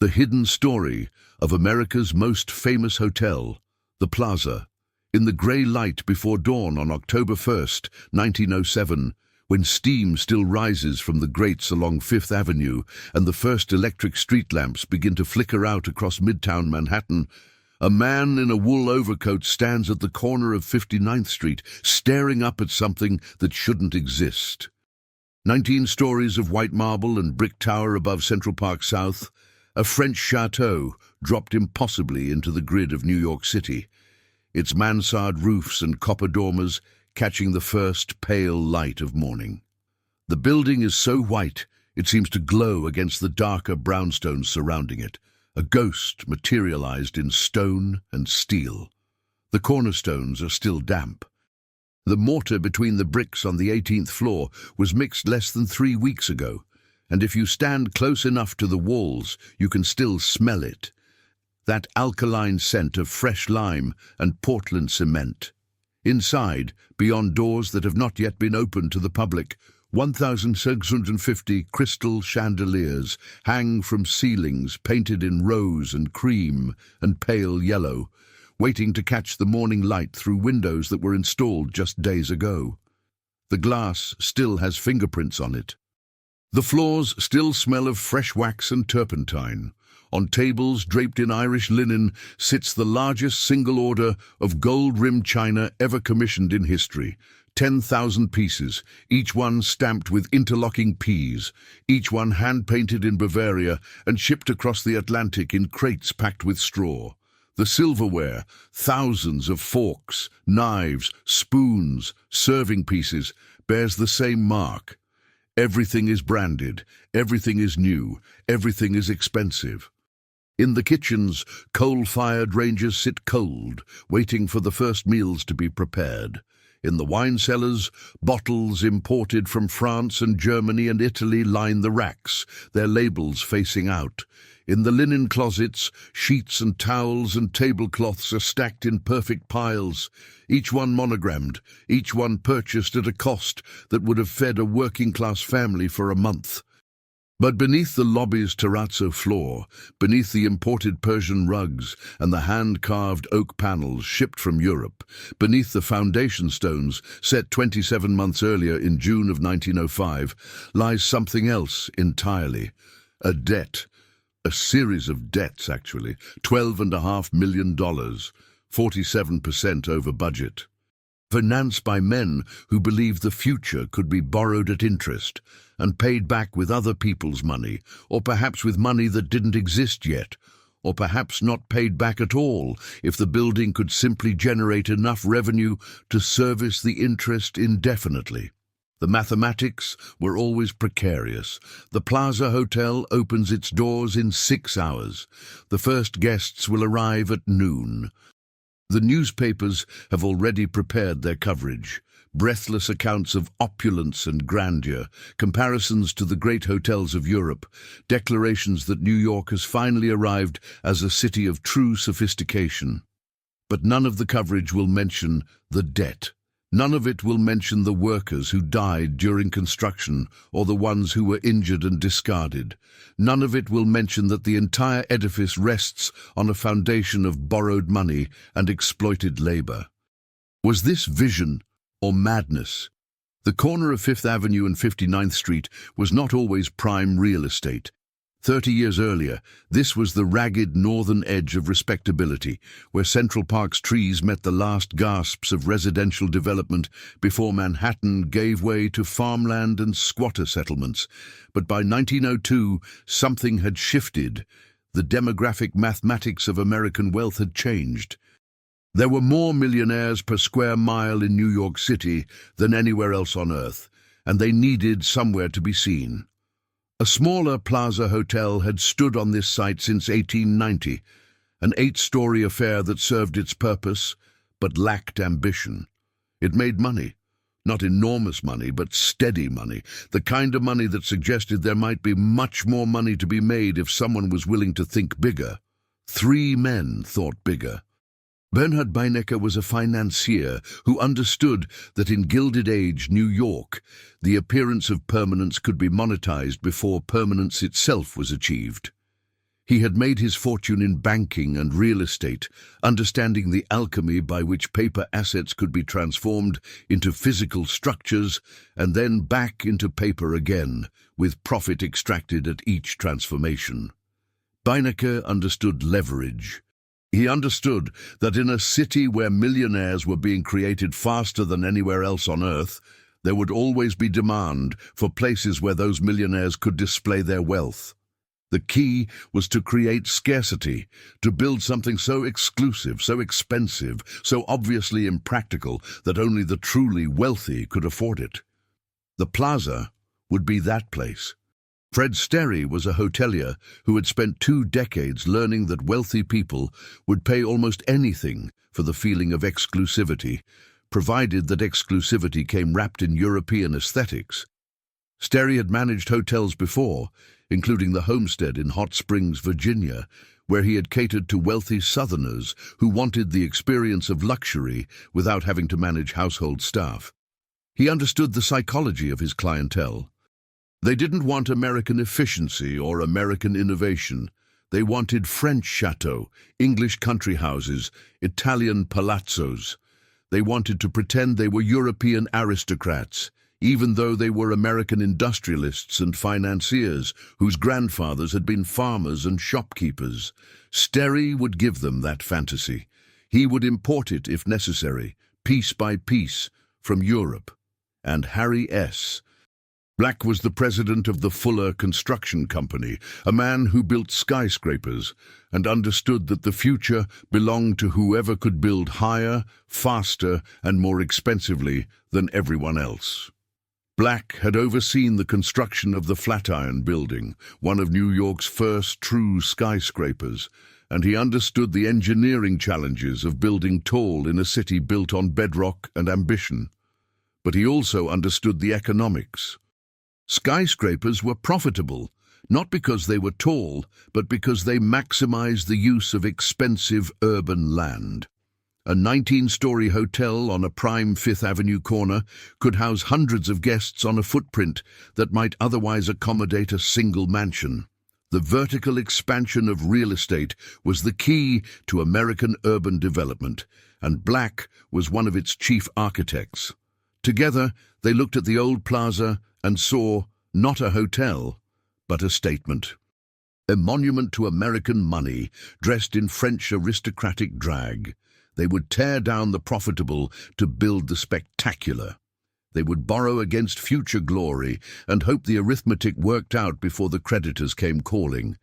The hidden story of America's most famous hotel, the Plaza, in the grey light before dawn on October 1st, 1907, when steam still rises from the grates along Fifth Avenue and the first electric street lamps begin to flicker out across Midtown Manhattan, a man in a wool overcoat stands at the corner of 59th Street, staring up at something that shouldn't exist. 19 stories of white marble and brick tower above Central Park South, a French chateau dropped impossibly into the grid of New York City, its mansard roofs and copper dormers catching the first pale light of morning. The building is so white it seems to glow against the darker brownstones surrounding it, a ghost materialized in stone and steel. The cornerstones are still damp. The mortar between the bricks on the 18th floor was mixed less than 3 weeks ago, and if you stand close enough to the walls, you can still smell it. That alkaline scent of fresh lime and Portland cement. Inside, beyond doors that have not yet been opened to the public, 1,650 crystal chandeliers hang from ceilings painted in rose and cream and pale yellow, waiting to catch the morning light through windows that were installed just days ago. The glass still has fingerprints on it. The floors still smell of fresh wax and turpentine. On tables draped in Irish linen sits the largest single order of gold-rimmed china ever commissioned in history. 10,000 pieces, each one stamped with interlocking P's, each one hand-painted in Bavaria and shipped across the Atlantic in crates packed with straw. The silverware, thousands of forks, knives, spoons, serving pieces, bears the same mark. Everything is branded, everything is new, everything is expensive. In the kitchens, coal-fired ranges sit cold, waiting for the first meals to be prepared. In the wine cellars, bottles imported from France and Germany and Italy line the racks, their labels facing out. In the linen closets, sheets and towels and tablecloths are stacked in perfect piles, each one monogrammed, each one purchased at a cost that would have fed a working-class family for a month. But beneath the lobby's terrazzo floor, beneath the imported Persian rugs and the hand-carved oak panels shipped from Europe, beneath the foundation stones set 27 months earlier in June of 1905, lies something else entirely. A debt. A series of debts, actually. $12.5 million, 47% over budget. Financed by men who believed the future could be borrowed at interest and paid back with other people's money, or perhaps with money that didn't exist yet, or perhaps not paid back at all if the building could simply generate enough revenue to service the interest indefinitely. The mathematics were always precarious. The Plaza Hotel opens its doors in 6 hours. The first guests will arrive at noon. The newspapers have already prepared their coverage. Breathless accounts of opulence and grandeur, comparisons to the great hotels of Europe, declarations that New York has finally arrived as a city of true sophistication. But none of the coverage will mention the debt. None of it will mention the workers who died during construction or the ones who were injured and discarded. None of it will mention that the entire edifice rests on a foundation of borrowed money and exploited labor. Was this vision or madness? The corner of Fifth Avenue and 59th Street was not always prime real estate. 30 years earlier, this was the ragged northern edge of respectability, where Central Park's trees met the last gasps of residential development before Manhattan gave way to farmland and squatter settlements. But by 1902, something had shifted. The demographic mathematics of American wealth had changed. There were more millionaires per square mile in New York City than anywhere else on Earth, and they needed somewhere to be seen. A smaller Plaza hotel had stood on this site since 1890, an 8-story affair that served its purpose, but lacked ambition. It made money. Not enormous money, but steady money, the kind of money that suggested there might be much more money to be made if someone was willing to think bigger. 3 men thought bigger. Bernhard Beinecker was a financier who understood that in Gilded Age New York, the appearance of permanence could be monetized before permanence itself was achieved. He had made his fortune in banking and real estate, understanding the alchemy by which paper assets could be transformed into physical structures and then back into paper again, with profit extracted at each transformation. Beinecke understood leverage. He understood that in a city where millionaires were being created faster than anywhere else on Earth, there would always be demand for places where those millionaires could display their wealth. The key was to create scarcity, to build something so exclusive, so expensive, so obviously impractical that only the truly wealthy could afford it. The Plaza would be that place. Fred Sterry was a hotelier who had spent 2 decades learning that wealthy people would pay almost anything for the feeling of exclusivity, provided that exclusivity came wrapped in European aesthetics. Sterry had managed hotels before, including the Homestead in Hot Springs, Virginia, where he had catered to wealthy Southerners who wanted the experience of luxury without having to manage household staff. He understood the psychology of his clientele. They didn't want American efficiency or American innovation. They wanted French chateaux, English country houses, Italian palazzos. They wanted to pretend they were European aristocrats, even though they were American industrialists and financiers whose grandfathers had been farmers and shopkeepers. Sterry would give them that fantasy. He would import it, if necessary, piece by piece, from Europe. And Harry S. Black was the president of the Fuller Construction Company, a man who built skyscrapers and understood that the future belonged to whoever could build higher, faster, and more expensively than everyone else. Black had overseen the construction of the Flatiron Building, one of New York's first true skyscrapers, and he understood the engineering challenges of building tall in a city built on bedrock and ambition. But he also understood the economics. Skyscrapers were profitable, not because they were tall, but because they maximized the use of expensive urban land. A 19-story hotel on a prime Fifth Avenue corner could house hundreds of guests on a footprint that might otherwise accommodate a single mansion. The vertical expansion of real estate was the key to American urban development, and Black was one of its chief architects. Together, they looked at the old Plaza and saw not a hotel, but a statement. A monument to American money, dressed in French aristocratic drag. They would tear down the profitable to build the spectacular. They would borrow against future glory and hope the arithmetic worked out before the creditors came calling.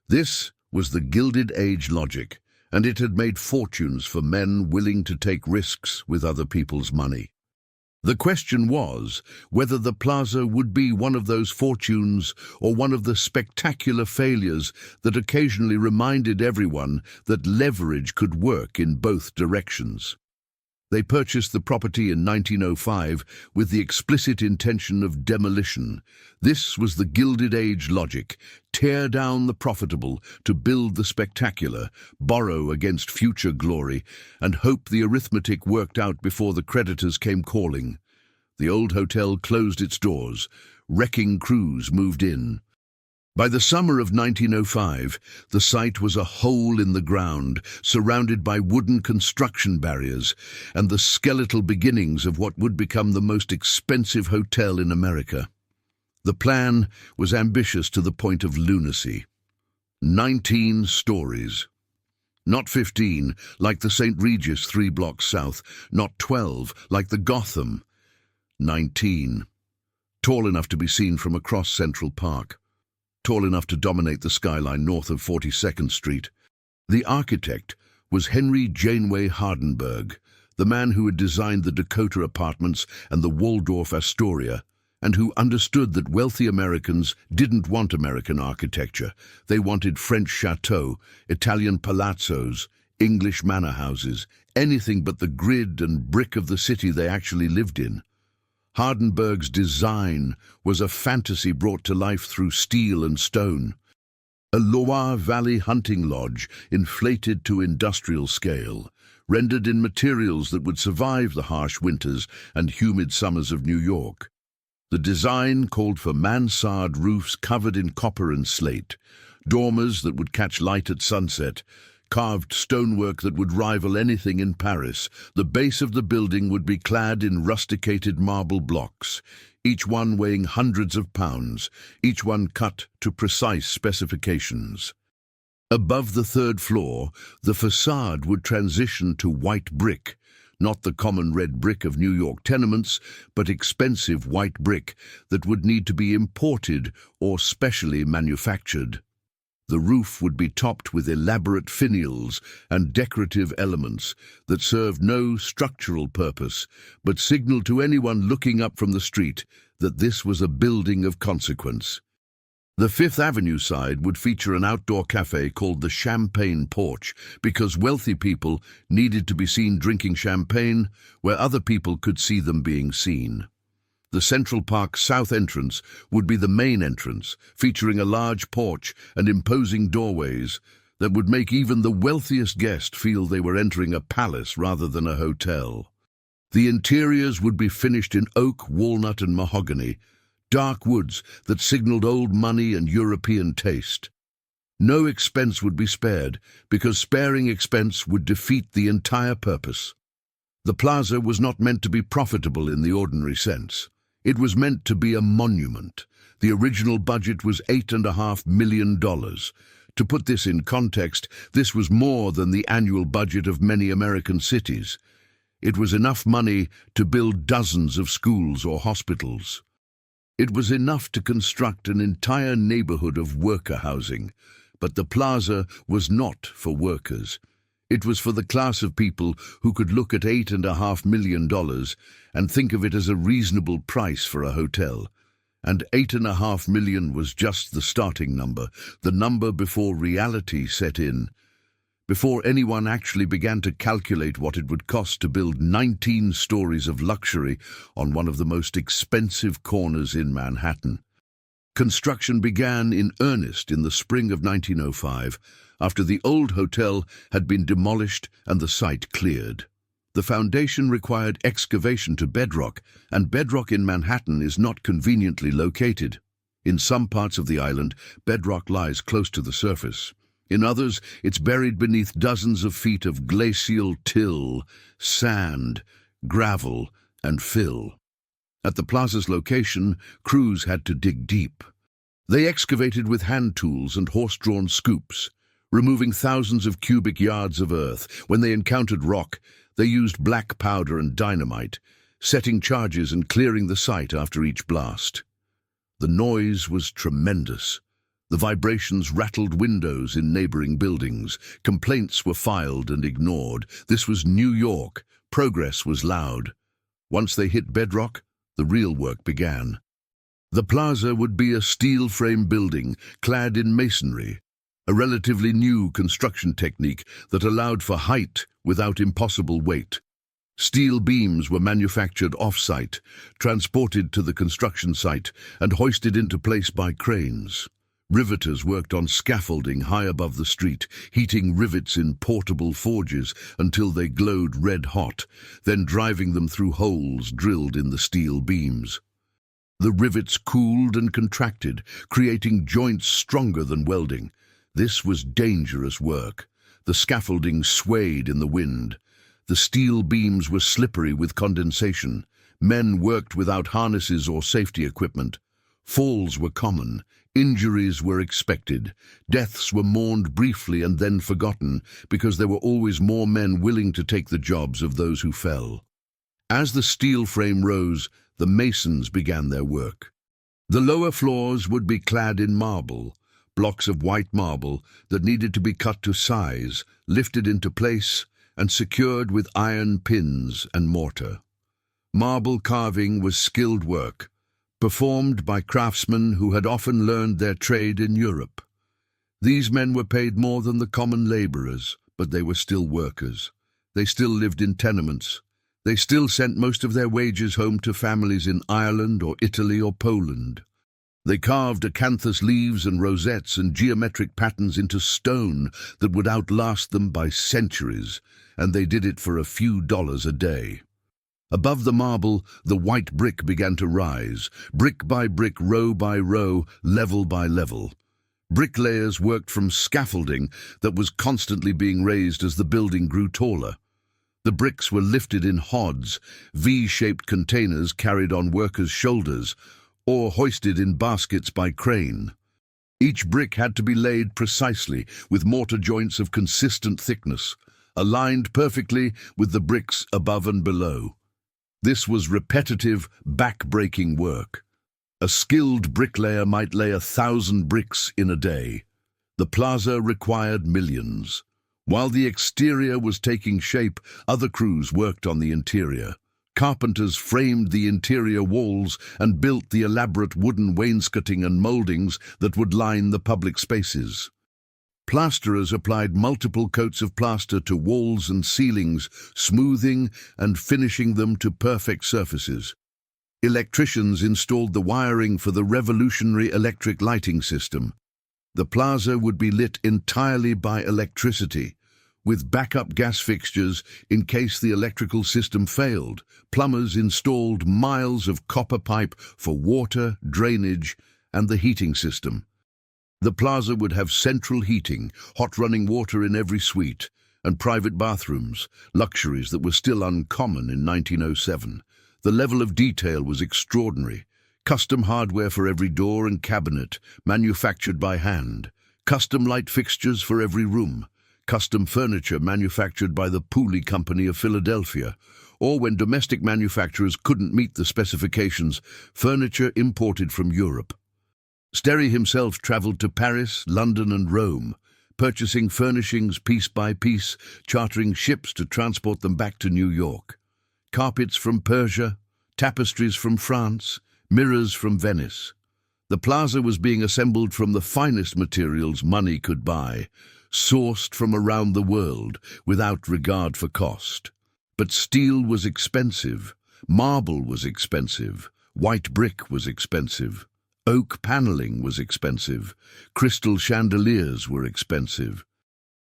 This was the Gilded Age logic, and it had made fortunes for men willing to take risks with other people's money. The question was whether the Plaza would be one of those fortunes or one of the spectacular failures that occasionally reminded everyone that leverage could work in both directions. They purchased the property in 1905 with the explicit intention of demolition. This was the Gilded Age logic: tear down the profitable to build the spectacular, borrow against future glory, and hope the arithmetic worked out before the creditors came calling. The old hotel closed its doors. Wrecking crews moved in. By the summer of 1905, the site was a hole in the ground, surrounded by wooden construction barriers and the skeletal beginnings of what would become the most expensive hotel in America. The plan was ambitious to the point of lunacy. 19 stories. Not 15, like the St. Regis 3 blocks south, not 12, like the Gotham. 19. Tall enough to be seen from across Central Park. Tall enough to dominate the skyline north of 42nd Street. The architect was Henry Janeway Hardenberg, the man who had designed the Dakota Apartments and the Waldorf Astoria, and who understood that wealthy Americans didn't want American architecture. They wanted French chateaux, Italian palazzos, English manor houses, anything but the grid and brick of the city they actually lived in. Hardenberg's design was a fantasy brought to life through steel and stone. A Loire Valley hunting lodge inflated to industrial scale, rendered in materials that would survive the harsh winters and humid summers of New York. The design called for mansard roofs covered in copper and slate, dormers that would catch light at sunset, carved stonework that would rival anything in Paris. The base of the building would be clad in rusticated marble blocks, each one weighing hundreds of pounds, each one cut to precise specifications. Above the third floor, the facade would transition to white brick, not the common red brick of New York tenements, but expensive white brick that would need to be imported or specially manufactured. The roof would be topped with elaborate finials and decorative elements that served no structural purpose, but signaled to anyone looking up from the street that this was a building of consequence. The Fifth Avenue side would feature an outdoor cafe called the Champagne Porch because wealthy people needed to be seen drinking champagne where other people could see them being seen. The Central Park South entrance would be the main entrance, featuring a large porch and imposing doorways that would make even the wealthiest guest feel they were entering a palace rather than a hotel. The interiors would be finished in oak, walnut, and mahogany, dark woods that signaled old money and European taste. No expense would be spared, because sparing expense would defeat the entire purpose. The plaza was not meant to be profitable in the ordinary sense. It was meant to be a monument. The original budget was $8.5 million. To put this in context, this was more than the annual budget of many American cities. It was enough money to build dozens of schools or hospitals. It was enough to construct an entire neighborhood of worker housing, but the plaza was not for workers. It was for the class of people who could look at $8.5 million and think of it as a reasonable price for a hotel. And $8.5 million was just the starting number, the number before reality set in, before anyone actually began to calculate what it would cost to build 19 stories of luxury on one of the most expensive corners in Manhattan. Construction began in earnest in the spring of 1905, after the old hotel had been demolished and the site cleared. The foundation required excavation to bedrock, and bedrock in Manhattan is not conveniently located. In some parts of the island, bedrock lies close to the surface. In others, it's buried beneath dozens of feet of glacial till, sand, gravel, and fill. At the plaza's location, crews had to dig deep. They excavated with hand tools and horse-drawn scoops, removing thousands of cubic yards of earth. When they encountered rock, they used black powder and dynamite, setting charges and clearing the site after each blast. The noise was tremendous. The vibrations rattled windows in neighboring buildings. Complaints were filed and ignored. This was New York. Progress was loud. Once they hit bedrock, the real work began. The plaza would be a steel frame building clad in masonry, a relatively new construction technique that allowed for height without impossible weight. Steel beams were manufactured off-site, transported to the construction site, and hoisted into place by cranes. Riveters worked on scaffolding high above the street, heating rivets in portable forges until they glowed red-hot, then driving them through holes drilled in the steel beams. The rivets cooled and contracted, creating joints stronger than welding. This was dangerous work. The scaffolding swayed in the wind. The steel beams were slippery with condensation. Men worked without harnesses or safety equipment. Falls were common. Injuries were expected. Deaths were mourned briefly and then forgotten because there were always more men willing to take the jobs of those who fell. As the steel frame rose, the masons began their work. The lower floors would be clad in marble, blocks of white marble that needed to be cut to size, lifted into place, and secured with iron pins and mortar. Marble carving was skilled work, performed by craftsmen who had often learned their trade in Europe. These men were paid more than the common laborers, but they were still workers. They still lived in tenements. They still sent most of their wages home to families in Ireland or Italy or Poland. They carved acanthus leaves and rosettes and geometric patterns into stone that would outlast them by centuries, and they did it for a few dollars a day. Above the marble, the white brick began to rise, brick by brick, row by row, level by level. Bricklayers worked from scaffolding that was constantly being raised as the building grew taller. The bricks were lifted in hods, V-shaped containers carried on workers' shoulders, or hoisted in baskets by crane. Each brick had to be laid precisely, with mortar joints of consistent thickness, aligned perfectly with the bricks above and below. This was repetitive, back-breaking work. A skilled bricklayer might lay 1,000 bricks in a day. The plaza required millions. While the exterior was taking shape, other crews worked on the interior. Carpenters framed the interior walls and built the elaborate wooden wainscoting and moldings that would line the public spaces. Plasterers applied multiple coats of plaster to walls and ceilings, smoothing and finishing them to perfect surfaces. Electricians installed the wiring for the revolutionary electric lighting system. The plaza would be lit entirely by electricity, with backup gas fixtures in case the electrical system failed. Plumbers installed miles of copper pipe for water, drainage, and the heating system. The plaza would have central heating, hot running water in every suite, and private bathrooms, luxuries that were still uncommon in 1907. The level of detail was extraordinary. Custom hardware for every door and cabinet, manufactured by hand. Custom light fixtures for every room. Custom furniture manufactured by the Pooley Company of Philadelphia. Or when domestic manufacturers couldn't meet the specifications, furniture imported from Europe. Sterry himself traveled to Paris, London, and Rome, purchasing furnishings piece by piece, chartering ships to transport them back to New York. Carpets from Persia, tapestries from France, mirrors from Venice. The plaza was being assembled from the finest materials money could buy, sourced from around the world without regard for cost. But steel was expensive, marble was expensive, white brick was expensive, oak paneling was expensive, crystal chandeliers were expensive,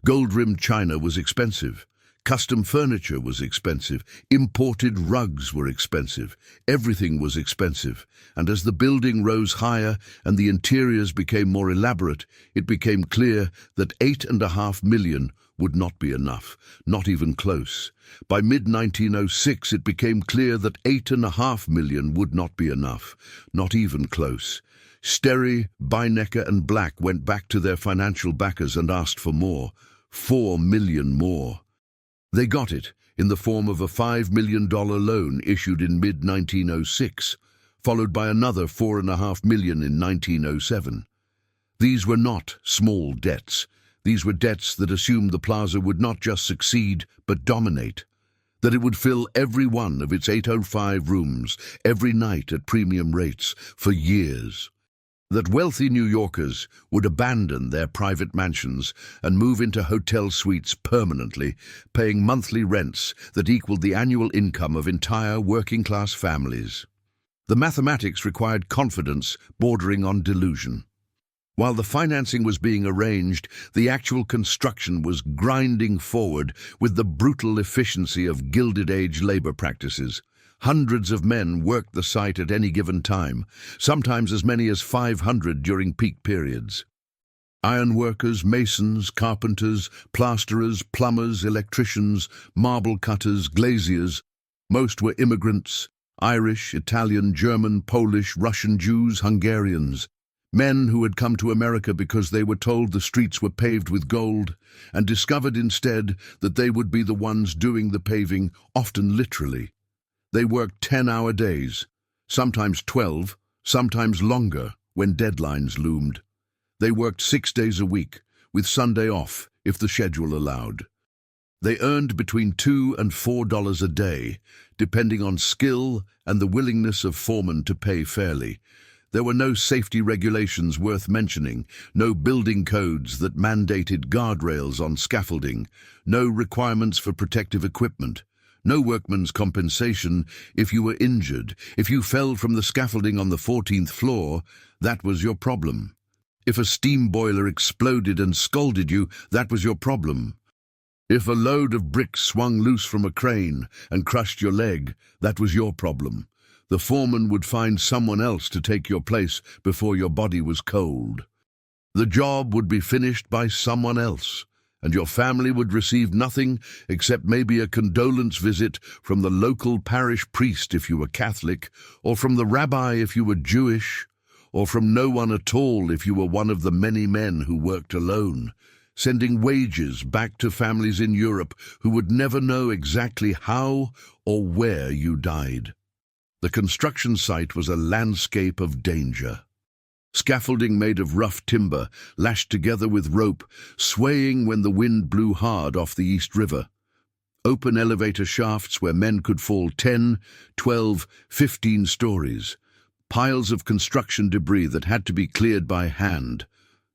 gold-rimmed china was expensive, custom furniture was expensive, imported rugs were expensive, everything was expensive, and as the building rose higher and the interiors became more elaborate, it became clear that $8.5 million would not be enough, not even close. By mid-1906 it became clear that $8.5 million would not be enough, not even close. Sterry, Beinecker and Black went back to their financial backers and asked for more, $4 million more. They got it in the form of a $5 million loan issued in mid-1906, followed by another $4.5 million in 1907. These were not small debts. These were debts that assumed the plaza would not just succeed, but dominate, that it would fill every one of its 805 rooms every night at premium rates for years, that wealthy New Yorkers would abandon their private mansions and move into hotel suites permanently, paying monthly rents that equaled the annual income of entire working-class families. The mathematics required confidence bordering on delusion. While the financing was being arranged, the actual construction was grinding forward with the brutal efficiency of Gilded Age labor practices. Hundreds of men worked the site at any given time, sometimes as many as 500 during peak periods. Ironworkers, masons, carpenters, plasterers, plumbers, electricians, marble cutters, glaziers. Most were immigrants, Irish, Italian, German, Polish, Russian Jews, Hungarians. Men who had come to America because they were told the streets were paved with gold, and discovered instead that they would be the ones doing the paving, often literally. They worked 10-hour days, sometimes 12, sometimes longer when deadlines loomed. They worked 6 days a week, with Sunday off if the schedule allowed. They earned between $2 and $4 a day, depending on skill and the willingness of foremen to pay fairly. There were no safety regulations worth mentioning, no building codes that mandated guardrails on scaffolding, no requirements for protective equipment, no workman's compensation if you were injured. If you fell from the scaffolding on the 14th floor, that was your problem. If a steam boiler exploded and scalded you, that was your problem. If a load of bricks swung loose from a crane and crushed your leg, that was your problem. The foreman would find someone else to take your place before your body was cold. The job would be finished by someone else, and your family would receive nothing except maybe a condolence visit from the local parish priest if you were Catholic, or from the rabbi if you were Jewish, or from no one at all if you were one of the many men who worked alone, sending wages back to families in Europe who would never know exactly how or where you died. The construction site was a landscape of danger. Scaffolding made of rough timber, lashed together with rope, swaying when the wind blew hard off the East River. Open elevator shafts where men could fall 10, 12, 15 stories. Piles of construction debris that had to be cleared by hand.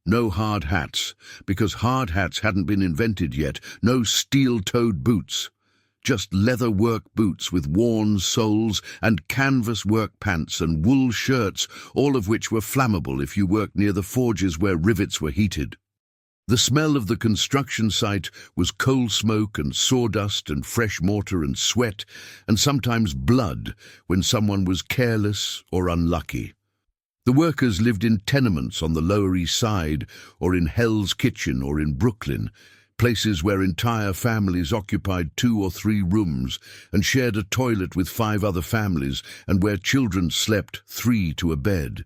No hard hats, because hard hats hadn't been invented yet. No steel-toed boots. Just leather work boots with worn soles and canvas work pants and wool shirts, all of which were flammable if you worked near the forges where rivets were heated. The smell of the construction site was coal smoke and sawdust and fresh mortar and sweat, and sometimes blood when someone was careless or unlucky. The workers lived in tenements on the Lower East Side, or in Hell's Kitchen, or in Brooklyn, places where entire families occupied 2 or 3 rooms and shared a toilet with 5 other families, and where children slept 3 to a bed.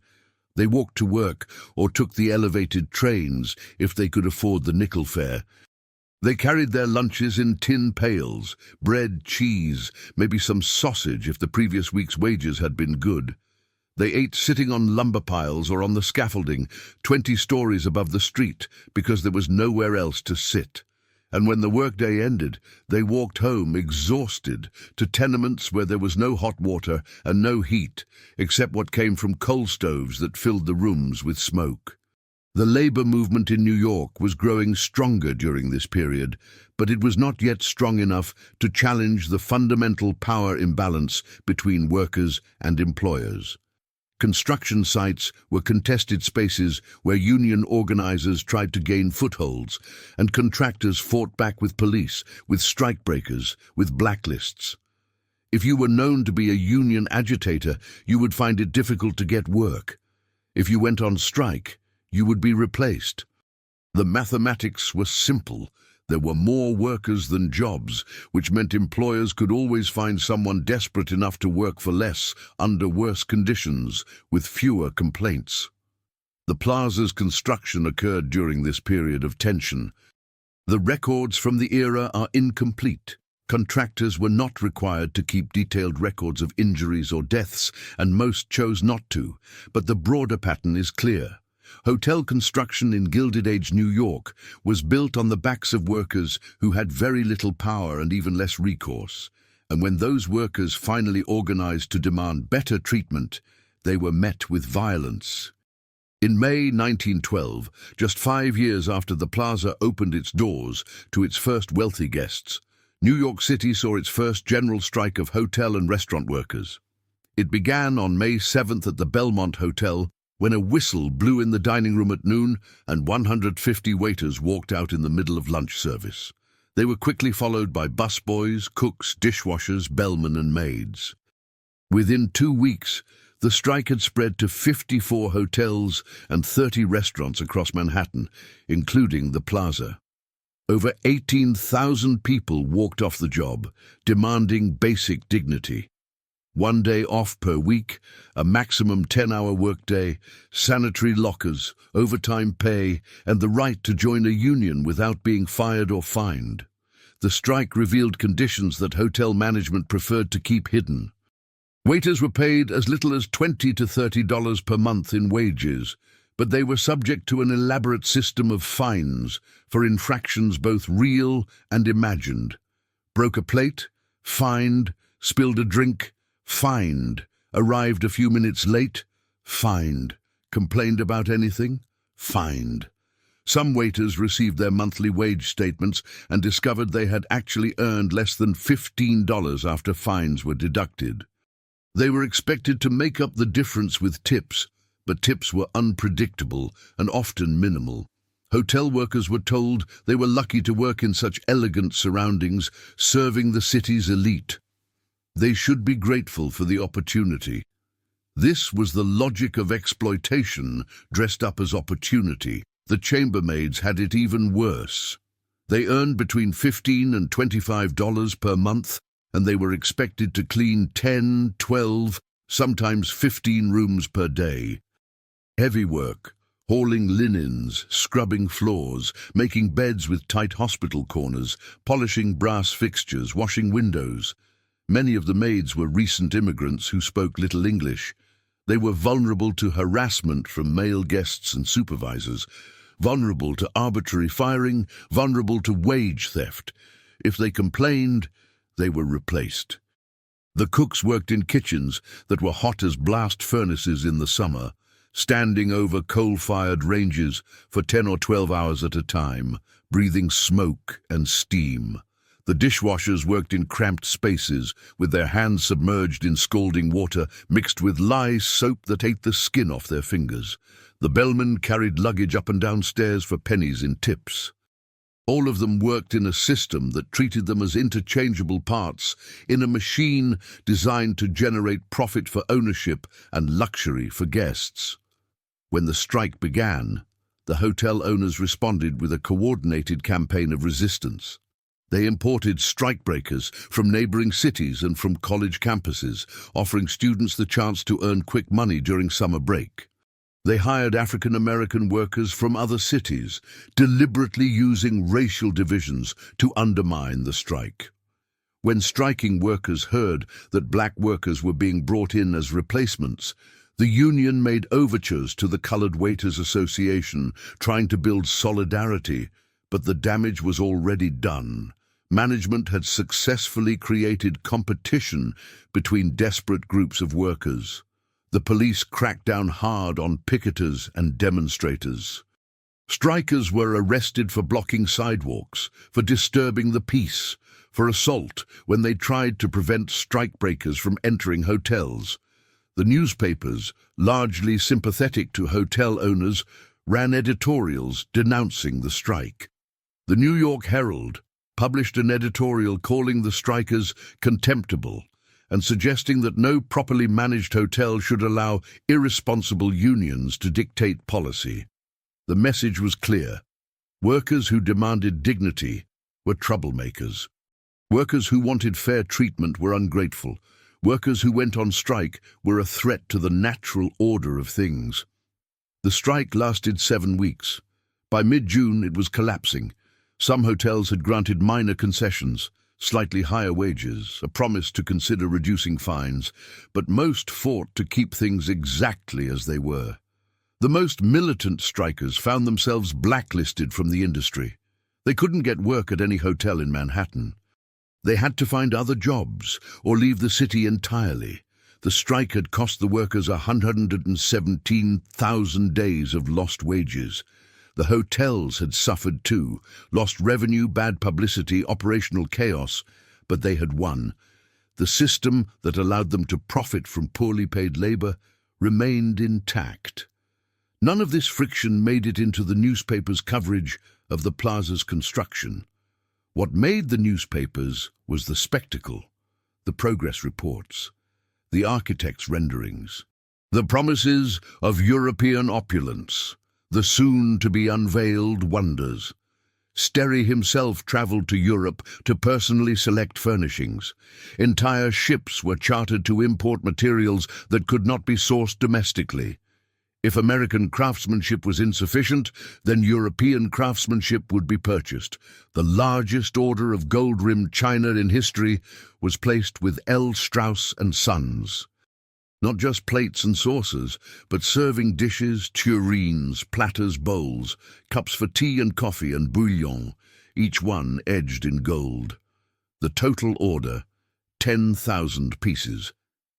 They walked to work or took the elevated trains if they could afford the nickel fare. They carried their lunches in tin pails, bread, cheese, maybe some sausage if the previous week's wages had been good. They ate sitting on lumber piles or on the scaffolding, 20 stories above the street, because there was nowhere else to sit. And when the workday ended, they walked home exhausted to tenements where there was no hot water and no heat, except what came from coal stoves that filled the rooms with smoke. The labor movement in New York was growing stronger during this period, but it was not yet strong enough to challenge the fundamental power imbalance between workers and employers. Construction sites were contested spaces where union organizers tried to gain footholds, and contractors fought back with police, with strikebreakers, with blacklists. If you were known to be a union agitator, you would find it difficult to get work. If you went on strike, you would be replaced. The mathematics were simple. There were more workers than jobs, which meant employers could always find someone desperate enough to work for less, under worse conditions, with fewer complaints. The Plaza's construction occurred during this period of tension. The records from the era are incomplete. Contractors were not required to keep detailed records of injuries or deaths, and most chose not to, but the broader pattern is clear. Hotel construction in Gilded Age, New York, was built on the backs of workers who had very little power and even less recourse. And when those workers finally organized to demand better treatment, they were met with violence. In May 1912, just 5 years after the Plaza opened its doors to its first wealthy guests, New York City saw its first general strike of hotel and restaurant workers. It began on May 7th at the Belmont Hotel, when a whistle blew in the dining room at noon and 150 waiters walked out in the middle of lunch service. They were quickly followed by busboys, cooks, dishwashers, bellmen and maids. Within 2 weeks, the strike had spread to 54 hotels and 30 restaurants across Manhattan, including the Plaza. Over 18,000 people walked off the job, demanding basic dignity. 1 day off per week, a maximum 10-hour workday, sanitary lockers, overtime pay, and the right to join a union without being fired or fined. The strike revealed conditions that hotel management preferred to keep hidden. Waiters were paid as little as $20 to $30 per month in wages, but they were subject to an elaborate system of fines for infractions both real and imagined. Broke a plate? Fined. Spilled a drink? Fined. Arrived a few minutes late? Fined. Complained about anything? Fined. Some waiters received their monthly wage statements and discovered they had actually earned less than $15 after fines were deducted. They were expected to make up the difference with tips, but tips were unpredictable and often minimal. Hotel workers were told they were lucky to work in such elegant surroundings, serving the city's elite. They should be grateful for the opportunity. This was the logic of exploitation dressed up as opportunity. The chambermaids had it even worse. They earned between $15 and $25 per month, and they were expected to clean 10, 12, sometimes 15 rooms per day. Heavy work, hauling linens, scrubbing floors, making beds with tight hospital corners, polishing brass fixtures, washing windows. Many of the maids were recent immigrants who spoke little English. They were vulnerable to harassment from male guests and supervisors, vulnerable to arbitrary firing, vulnerable to wage theft. If they complained, they were replaced. The cooks worked in kitchens that were hot as blast furnaces in the summer, standing over coal-fired ranges for 10 or 12 hours at a time, breathing smoke and steam. The dishwashers worked in cramped spaces, with their hands submerged in scalding water mixed with lye soap that ate the skin off their fingers. The bellman carried luggage up and down stairs for pennies in tips. All of them worked in a system that treated them as interchangeable parts in a machine designed to generate profit for ownership and luxury for guests. When the strike began, the hotel owners responded with a coordinated campaign of resistance. They imported strikebreakers from neighboring cities and from college campuses, offering students the chance to earn quick money during summer break. They hired African American workers from other cities, deliberately using racial divisions to undermine the strike. When striking workers heard that black workers were being brought in as replacements, the union made overtures to the Colored Waiters Association, trying to build solidarity, but the damage was already done. Management had successfully created competition between desperate groups of workers. The police cracked down hard on picketers and demonstrators. Strikers were arrested for blocking sidewalks, for disturbing the peace, for assault when they tried to prevent strikebreakers from entering hotels. The newspapers, largely sympathetic to hotel owners, ran editorials denouncing the strike. The New York Herald published an editorial calling the strikers contemptible and suggesting that no properly managed hotel should allow irresponsible unions to dictate policy. The message was clear. Workers who demanded dignity were troublemakers. Workers who wanted fair treatment were ungrateful. Workers who went on strike were a threat to the natural order of things. The strike lasted 7 weeks. By mid-June, it was collapsing. Some hotels had granted minor concessions, slightly higher wages, a promise to consider reducing fines, but most fought to keep things exactly as they were. The most militant strikers found themselves blacklisted from the industry. They couldn't get work at any hotel in Manhattan. They had to find other jobs or leave the city entirely. The strike had cost the workers 117,000 days of lost wages. The hotels had suffered too, lost revenue, bad publicity, operational chaos, but they had won. The system that allowed them to profit from poorly paid labor remained intact. None of this friction made it into the newspapers' coverage of the Plaza's construction. What made the newspapers was the spectacle, the progress reports, the architects' renderings, the promises of European opulence, the soon-to-be-unveiled wonders. Sterry himself traveled to Europe to personally select furnishings. Entire ships were chartered to import materials that could not be sourced domestically. If American craftsmanship was insufficient, then European craftsmanship would be purchased. The largest order of gold-rimmed china in history was placed with L. Strauss & Sons. Not just plates and saucers, but serving dishes, tureens, platters, bowls, cups for tea and coffee and bouillon, each one edged in gold. The total order, 10,000 pieces.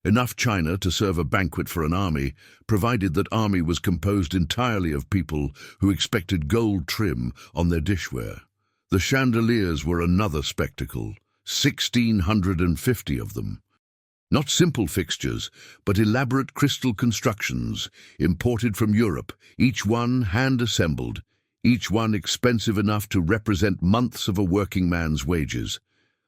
Enough china to serve a banquet for an army, provided that army was composed entirely of people who expected gold trim on their dishware. The chandeliers were another spectacle, 1,650 of them. Not simple fixtures, but elaborate crystal constructions, imported from Europe, each one hand-assembled, each one expensive enough to represent months of a working man's wages.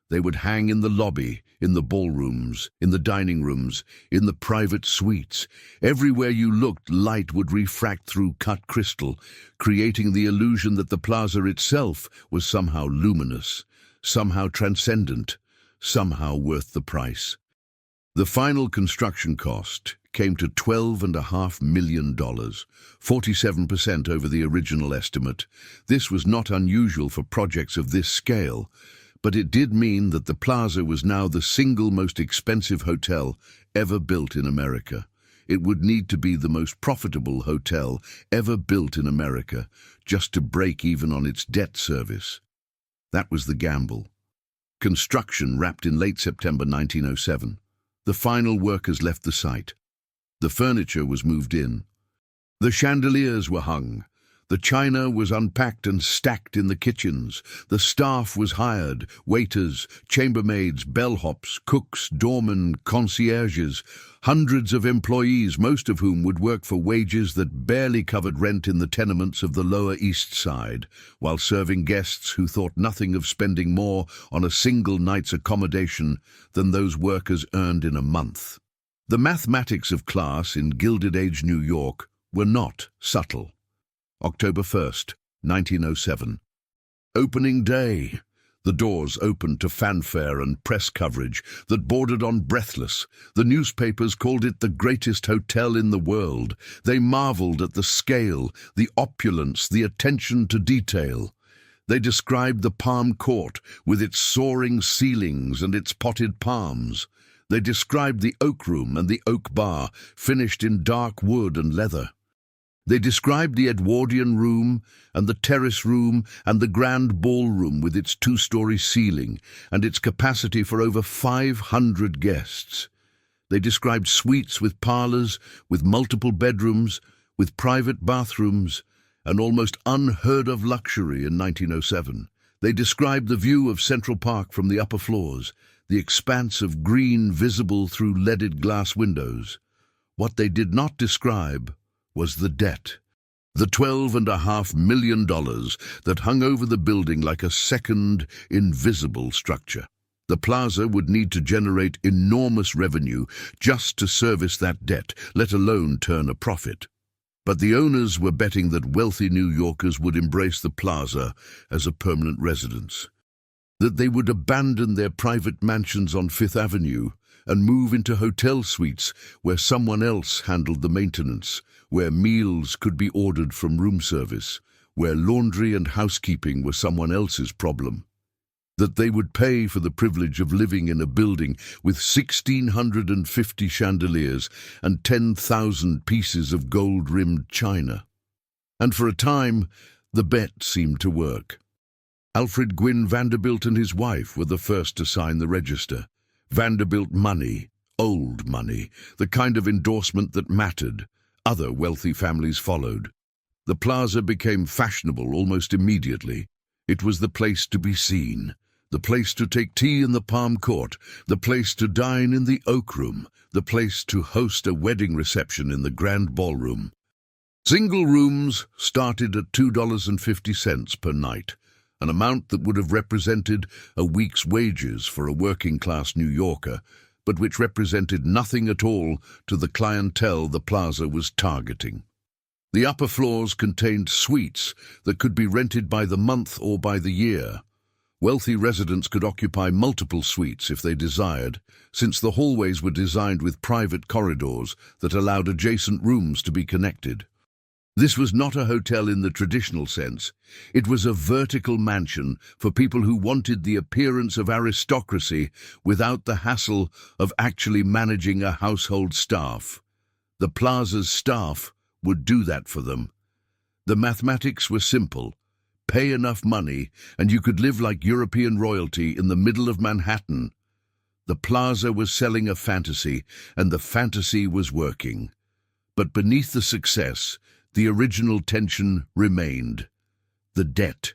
They would hang in the lobby, in the ballrooms, in the dining rooms, in the private suites. Everywhere you looked, light would refract through cut crystal, creating the illusion that the plaza itself was somehow luminous, somehow transcendent, somehow worth the price. The final construction cost came to $12.5 million, 47% over the original estimate. This was not unusual for projects of this scale, but it did mean that the Plaza was now the single most expensive hotel ever built in America. It would need to be the most profitable hotel ever built in America just to break even on its debt service. That was the gamble. Construction wrapped in late September 1907. The final workers left the site. The furniture was moved in. The chandeliers were hung. The china was unpacked and stacked in the kitchens. The staff was hired: waiters, chambermaids, bellhops, cooks, doormen, concierges, hundreds of employees, most of whom would work for wages that barely covered rent in the tenements of the Lower East Side, while serving guests who thought nothing of spending more on a single night's accommodation than those workers earned in a month. The mathematics of class in Gilded Age New York were not subtle. October 1st, 1907. Opening day. The doors opened to fanfare and press coverage that bordered on breathless. The newspapers called it the greatest hotel in the world. They marveled at the scale, the opulence, the attention to detail. They described the palm court with its soaring ceilings and its potted palms. They described the oak room and the oak bar, finished in dark wood and leather. They described the Edwardian room and the terrace room and the grand ballroom with its two-story ceiling and its capacity for over 500 guests. They described suites with parlors, with multiple bedrooms, with private bathrooms, an almost unheard-of luxury in 1907. They described the view of Central Park from the upper floors, the expanse of green visible through leaded glass windows. What they did not describe was the debt. The $12.5 million that hung over the building like a second, invisible structure. The Plaza would need to generate enormous revenue just to service that debt, let alone turn a profit. But the owners were betting that wealthy New Yorkers would embrace the Plaza as a permanent residence, that they would abandon their private mansions on Fifth Avenue and move into hotel suites where someone else handled the maintenance, where meals could be ordered from room service, where laundry and housekeeping were someone else's problem. That they would pay for the privilege of living in a building with 1,650 chandeliers and 10,000 pieces of gold-rimmed china. And for a time, the bet seemed to work. Alfred Gwynne Vanderbilt and his wife were the first to sign the register. Vanderbilt money, old money, the kind of endorsement that mattered. Other wealthy families followed. The Plaza became fashionable almost immediately. It was the place to be seen, the place to take tea in the Palm Court, the place to dine in the Oak Room, the place to host a wedding reception in the Grand Ballroom. Single rooms started at $2.50 per night, an amount that would have represented a week's wages for a working-class New Yorker, but which represented nothing at all to the clientele the Plaza was targeting. The upper floors contained suites that could be rented by the month or by the year. Wealthy residents could occupy multiple suites if they desired, since the hallways were designed with private corridors that allowed adjacent rooms to be connected. This was not a hotel in the traditional sense. It was a vertical mansion for people who wanted the appearance of aristocracy without the hassle of actually managing a household staff. The Plaza's staff would do that for them. The mathematics were simple. Pay enough money and you could live like European royalty in the middle of Manhattan. The Plaza was selling a fantasy, and the fantasy was working. But beneath the success, the original tension remained: the debt.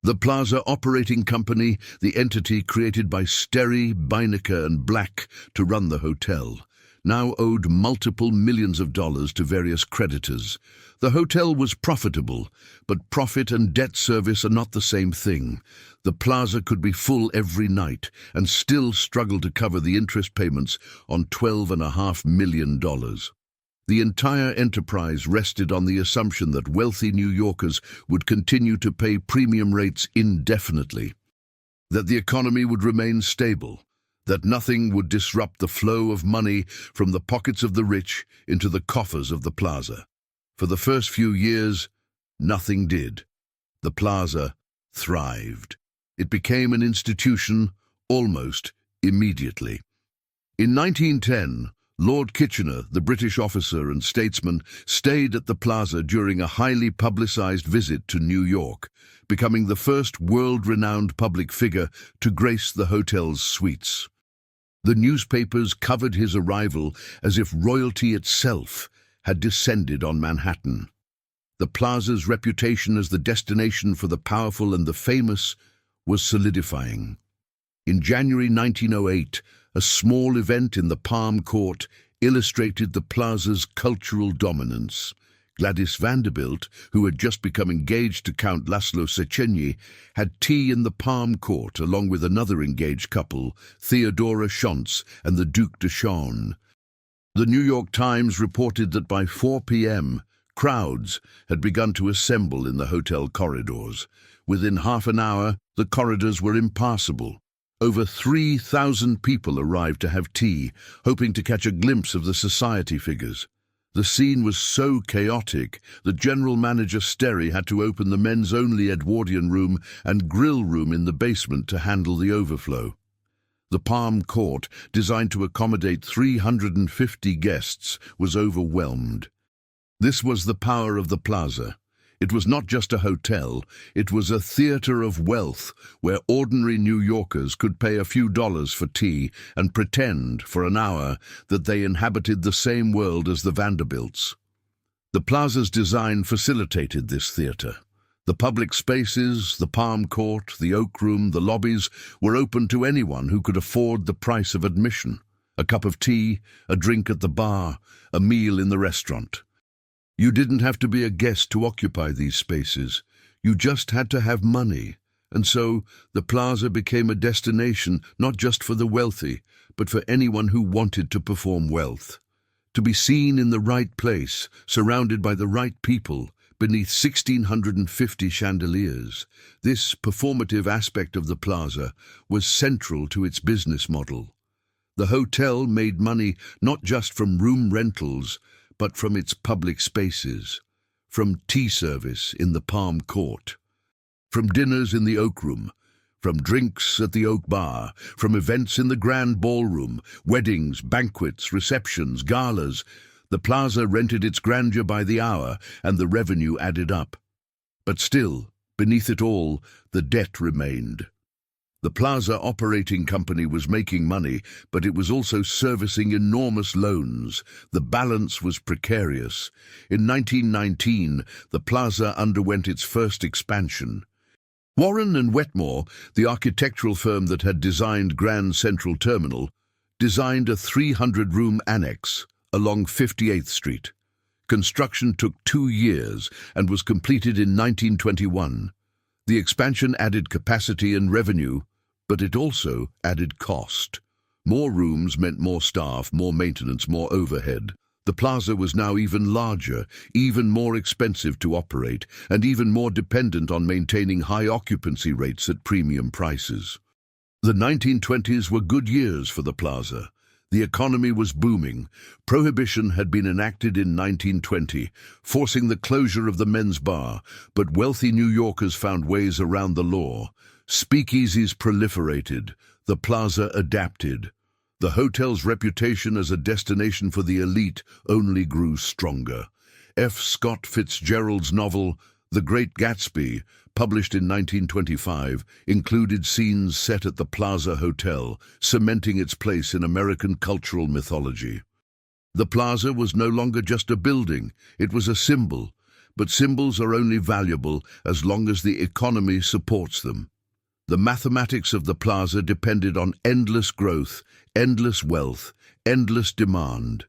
The Plaza Operating Company, the entity created by Sterry, Beinecker and Black to run the hotel, now owed multiple millions of dollars to various creditors. The hotel was profitable, but profit and debt service are not the same thing. The Plaza could be full every night and still struggle to cover the interest payments on $12.5 million. The entire enterprise rested on the assumption that wealthy New Yorkers would continue to pay premium rates indefinitely, that the economy would remain stable, that nothing would disrupt the flow of money from the pockets of the rich into the coffers of the Plaza. For the first few years, nothing did. The Plaza thrived. It became an institution almost immediately. In 1910, Lord Kitchener, the British officer and statesman, stayed at the Plaza during a highly publicized visit to New York, becoming the first world-renowned public figure to grace the hotel's suites. The newspapers covered his arrival as if royalty itself had descended on Manhattan. The Plaza's reputation as the destination for the powerful and the famous was solidifying. In January 1908, a small event in the Palm Court illustrated the Plaza's cultural dominance. Gladys Vanderbilt, who had just become engaged to Count Laszlo Széchenyi, had tea in the Palm Court along with another engaged couple, Theodora Schontz and the Duc de Chaulnes. The New York Times reported that by 4 p.m., crowds had begun to assemble in the hotel corridors. Within half an hour, the corridors were impassable. Over 3,000 people arrived to have tea, hoping to catch a glimpse of the society figures. The scene was so chaotic that General Manager Sterry had to open the men's-only Edwardian room and grill room in the basement to handle the overflow. The Palm Court, designed to accommodate 350 guests, was overwhelmed. This was the power of the Plaza. It was not just a hotel, it was a theater of wealth where ordinary New Yorkers could pay a few dollars for tea and pretend, for an hour, that they inhabited the same world as the Vanderbilts. The Plaza's design facilitated this theater. The public spaces, the Palm Court, the Oak Room, the lobbies were open to anyone who could afford the price of admission. A cup of tea, a drink at the bar, a meal in the restaurant. You didn't have to be a guest to occupy these spaces. You just had to have money. And so the Plaza became a destination not just for the wealthy, but for anyone who wanted to perform wealth. To be seen in the right place, surrounded by the right people, beneath 1,650 chandeliers. This performative aspect of the Plaza was central to its business model. The hotel made money not just from room rentals, but from its public spaces, from tea service in the Palm Court, from dinners in the Oak Room, from drinks at the Oak Bar, from events in the Grand Ballroom, weddings, banquets, receptions, galas. The Plaza rented its grandeur by the hour, and the revenue added up. But still, beneath it all, the debt remained. The Plaza operating company was making money, but it was also servicing enormous loans. The balance was precarious. In 1919, the Plaza underwent its first expansion. Warren and Wetmore, the architectural firm that had designed Grand Central Terminal, designed a 300-room annex along 58th Street. Construction took 2 years and was completed in 1921. The expansion added capacity and revenue, but it also added cost. More rooms meant more staff, more maintenance, more overhead. The Plaza was now even larger, even more expensive to operate, and even more dependent on maintaining high occupancy rates at premium prices. The 1920s were good years for the Plaza. The economy was booming. Prohibition had been enacted in 1920, forcing the closure of the men's bar, but wealthy New Yorkers found ways around the law. Speakeasies proliferated. The Plaza adapted. The hotel's reputation as a destination for the elite only grew stronger. F. Scott Fitzgerald's novel, The Great Gatsby, published in 1925, included scenes set at the Plaza Hotel, cementing its place in American cultural mythology. The Plaza was no longer just a building, it was a symbol, but symbols are only valuable as long as the economy supports them. The mathematics of the plaza depended on endless growth, endless wealth, endless demand.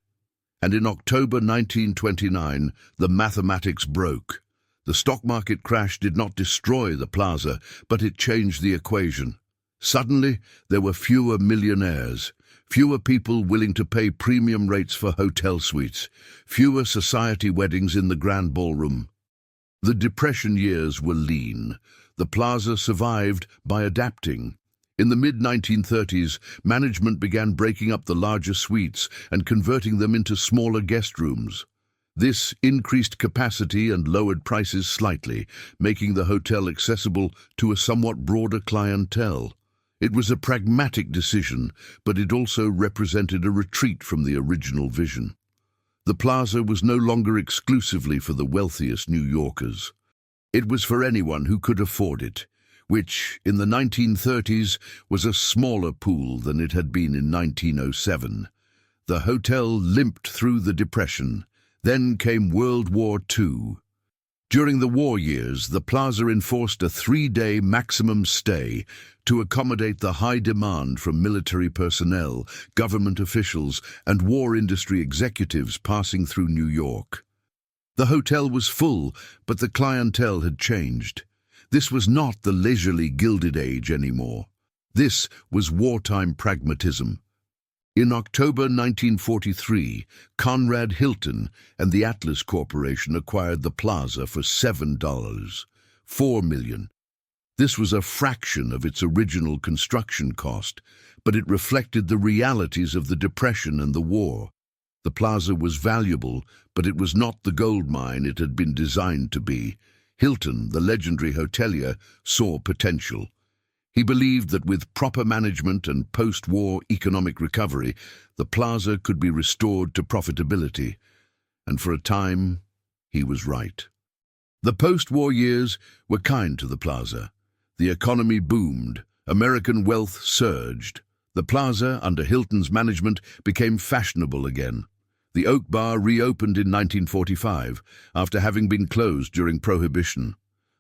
And in October 1929, the mathematics broke. The stock market crash did not destroy the plaza, but it changed the equation. Suddenly, there were fewer millionaires, fewer people willing to pay premium rates for hotel suites, fewer society weddings in the grand ballroom. The Depression years were lean. The plaza survived by adapting. In the mid-1930s, management began breaking up the larger suites and converting them into smaller guest rooms. This increased capacity and lowered prices slightly, making the hotel accessible to a somewhat broader clientele. It was a pragmatic decision, but it also represented a retreat from the original vision. The plaza was no longer exclusively for the wealthiest New Yorkers. It was for anyone who could afford it, which, in the 1930s, was a smaller pool than it had been in 1907. The hotel limped through the Depression. Then came World War II. During the war years, the plaza enforced a 3-day maximum stay to accommodate the high demand from military personnel, government officials, and war industry executives passing through New York. The hotel was full, but the clientele had changed. This was not the leisurely Gilded Age anymore. This was wartime pragmatism. In October 1943, Conrad Hilton and the Atlas Corporation acquired the plaza for $4 million. This was a fraction of its original construction cost, but it reflected the realities of the Depression and the war. The plaza was valuable, but it was not the gold mine it had been designed to be. Hilton, the legendary hotelier, saw potential. He believed that with proper management and post-war economic recovery, the plaza could be restored to profitability. And for a time, he was right. The post-war years were kind to the plaza. The economy boomed. American wealth surged. The plaza, under Hilton's management, became fashionable again. The Oak Bar reopened in 1945, after having been closed during Prohibition.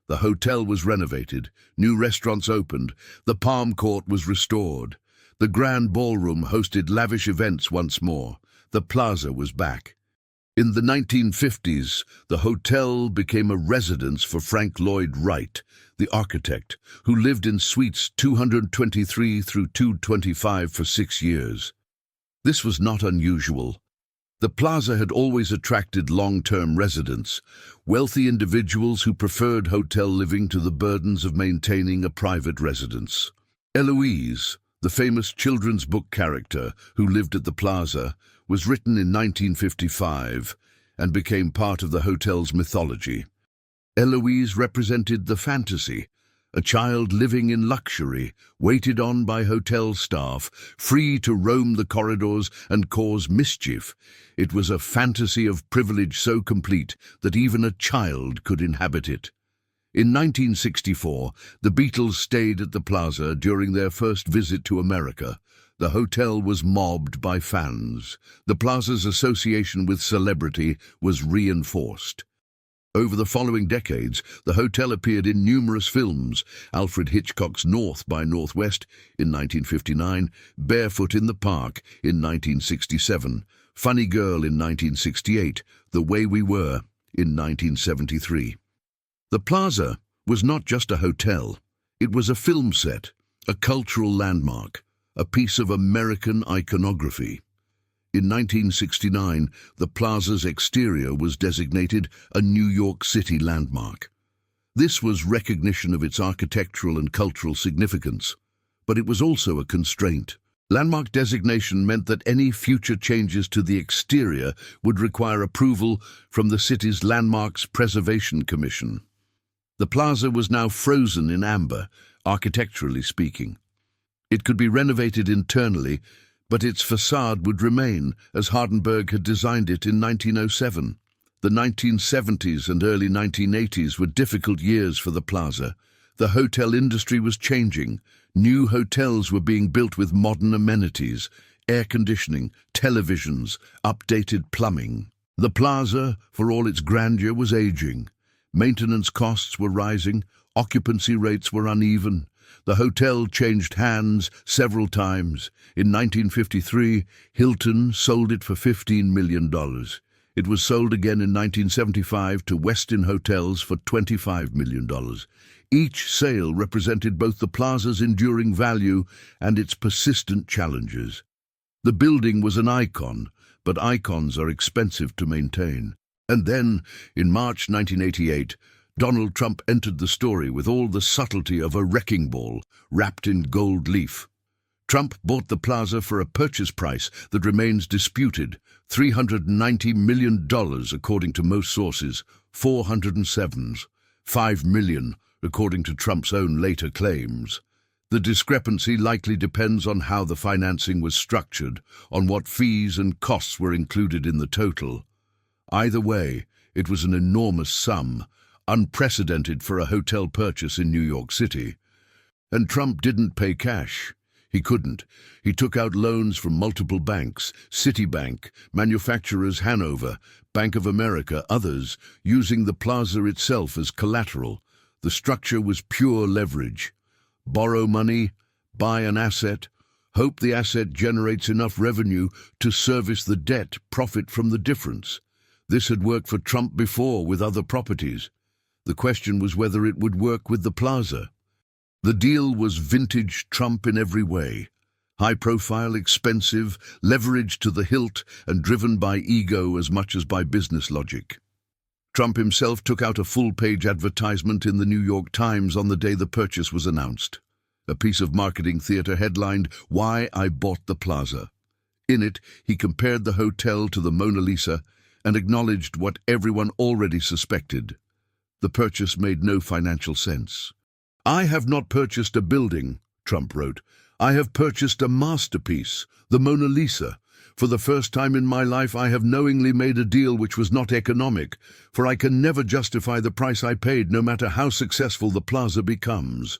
The hotel was renovated, new restaurants opened, the Palm Court was restored. The Grand Ballroom hosted lavish events once more. The plaza was back. In the 1950s, the hotel became a residence for Frank Lloyd Wright, the architect, who lived in suites 223 through 225 for 6 years. This was not unusual. The plaza had always attracted long-term residents, wealthy individuals who preferred hotel living to the burdens of maintaining a private residence. Eloise, the famous children's book character who lived at the plaza, was written in 1955 and became part of the hotel's mythology. Eloise represented the fantasy, a child living in luxury, waited on by hotel staff, free to roam the corridors and cause mischief. It was a fantasy of privilege so complete that even a child could inhabit it. In 1964, the Beatles stayed at the plaza during their first visit to America. The hotel was mobbed by fans. The plaza's association with celebrity was reinforced. Over the following decades, the hotel appeared in numerous films: Alfred Hitchcock's North by Northwest in 1959, Barefoot in the Park in 1967, Funny Girl in 1968, The Way We Were in 1973. The plaza was not just a hotel. It was a film set, a cultural landmark, a piece of American iconography. In 1969, the plaza's exterior was designated a New York City landmark. This was recognition of its architectural and cultural significance, but it was also a constraint. Landmark designation meant that any future changes to the exterior would require approval from the city's Landmarks Preservation Commission. The plaza was now frozen in amber, architecturally speaking. It could be renovated internally, but its facade would remain as Hardenberg had designed it in 1907. The 1970s and early 1980s were difficult years for the plaza. The hotel industry was changing. New hotels were being built with modern amenities, air conditioning, televisions, updated plumbing. The plaza, for all its grandeur, was aging. Maintenance costs were rising, occupancy rates were uneven. The hotel changed hands several times. In 1953, Hilton sold it for $15 million. It was sold again in 1975 to Westin Hotels for $25 million. Each sale represented both the plaza's enduring value and its persistent challenges. The building was an icon, but icons are expensive to maintain. And then, in March 1988, Donald Trump entered the story with all the subtlety of a wrecking ball wrapped in gold leaf. Trump bought the plaza for a purchase price that remains disputed, $390 million according to most sources, 407's, $5 million according to Trump's own later claims. The discrepancy likely depends on how the financing was structured, on what fees and costs were included in the total. Either way, it was an enormous sum, unprecedented for a hotel purchase in New York City. And Trump didn't pay cash. He couldn't. He took out loans from multiple banks, Citibank, manufacturers Hanover, Bank of America, others, using the plaza itself as collateral. The structure was pure leverage. Borrow money, buy an asset, hope the asset generates enough revenue to service the debt, profit from the difference. This had worked for Trump before with other properties. The question was whether it would work with the plaza. The deal was vintage Trump in every way. High-profile, expensive, leveraged to the hilt, and driven by ego as much as by business logic. Trump himself took out a full-page advertisement in the New York Times on the day the purchase was announced. A piece of marketing theater headlined, "Why I Bought the Plaza." In it, he compared the hotel to the Mona Lisa and acknowledged what everyone already suspected. The purchase made no financial sense. "I have not purchased a building," Trump wrote. "I have purchased a masterpiece, the Mona Lisa. For the first time in my life, I have knowingly made a deal which was not economic, for I can never justify the price I paid, no matter how successful the plaza becomes."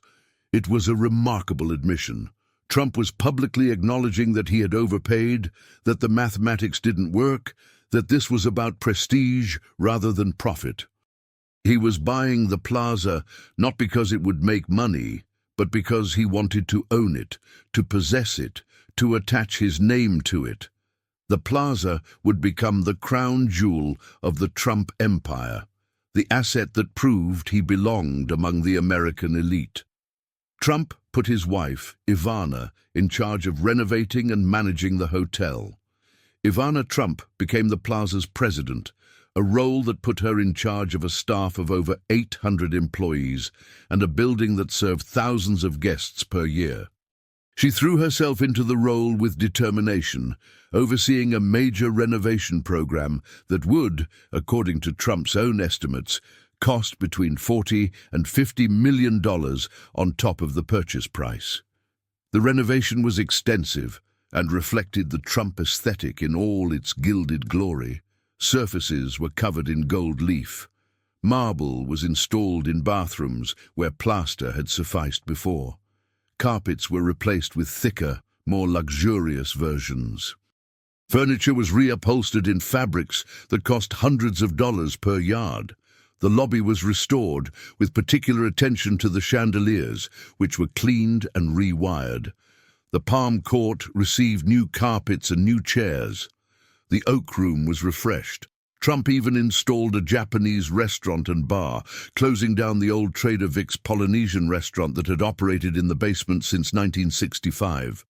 It was a remarkable admission. Trump was publicly acknowledging that he had overpaid, that the mathematics didn't work, that this was about prestige rather than profit. He was buying the plaza not because it would make money, but because he wanted to own it, to possess it, to attach his name to it. The plaza would become the crown jewel of the Trump empire, the asset that proved he belonged among the American elite. Trump put his wife, Ivana, in charge of renovating and managing the hotel. Ivana Trump became the plaza's president, a role that put her in charge of a staff of over 800 employees and a building that served thousands of guests per year. She threw herself into the role with determination, overseeing a major renovation program that would, according to Trump's own estimates, cost between $40 and $50 million on top of the purchase price. The renovation was extensive and reflected the Trump aesthetic in all its gilded glory. Surfaces were covered in gold leaf. Marble was installed in bathrooms where plaster had sufficed before. Carpets were replaced with thicker, more luxurious versions. Furniture was reupholstered in fabrics that cost hundreds of dollars per yard. The lobby was restored, with particular attention to the chandeliers, which were cleaned and rewired. The Palm Court received new carpets and new chairs. The Oak Room was refreshed. Trump even installed a Japanese restaurant and bar, closing down the old Trader Vic's Polynesian restaurant that had operated in the basement since 1965.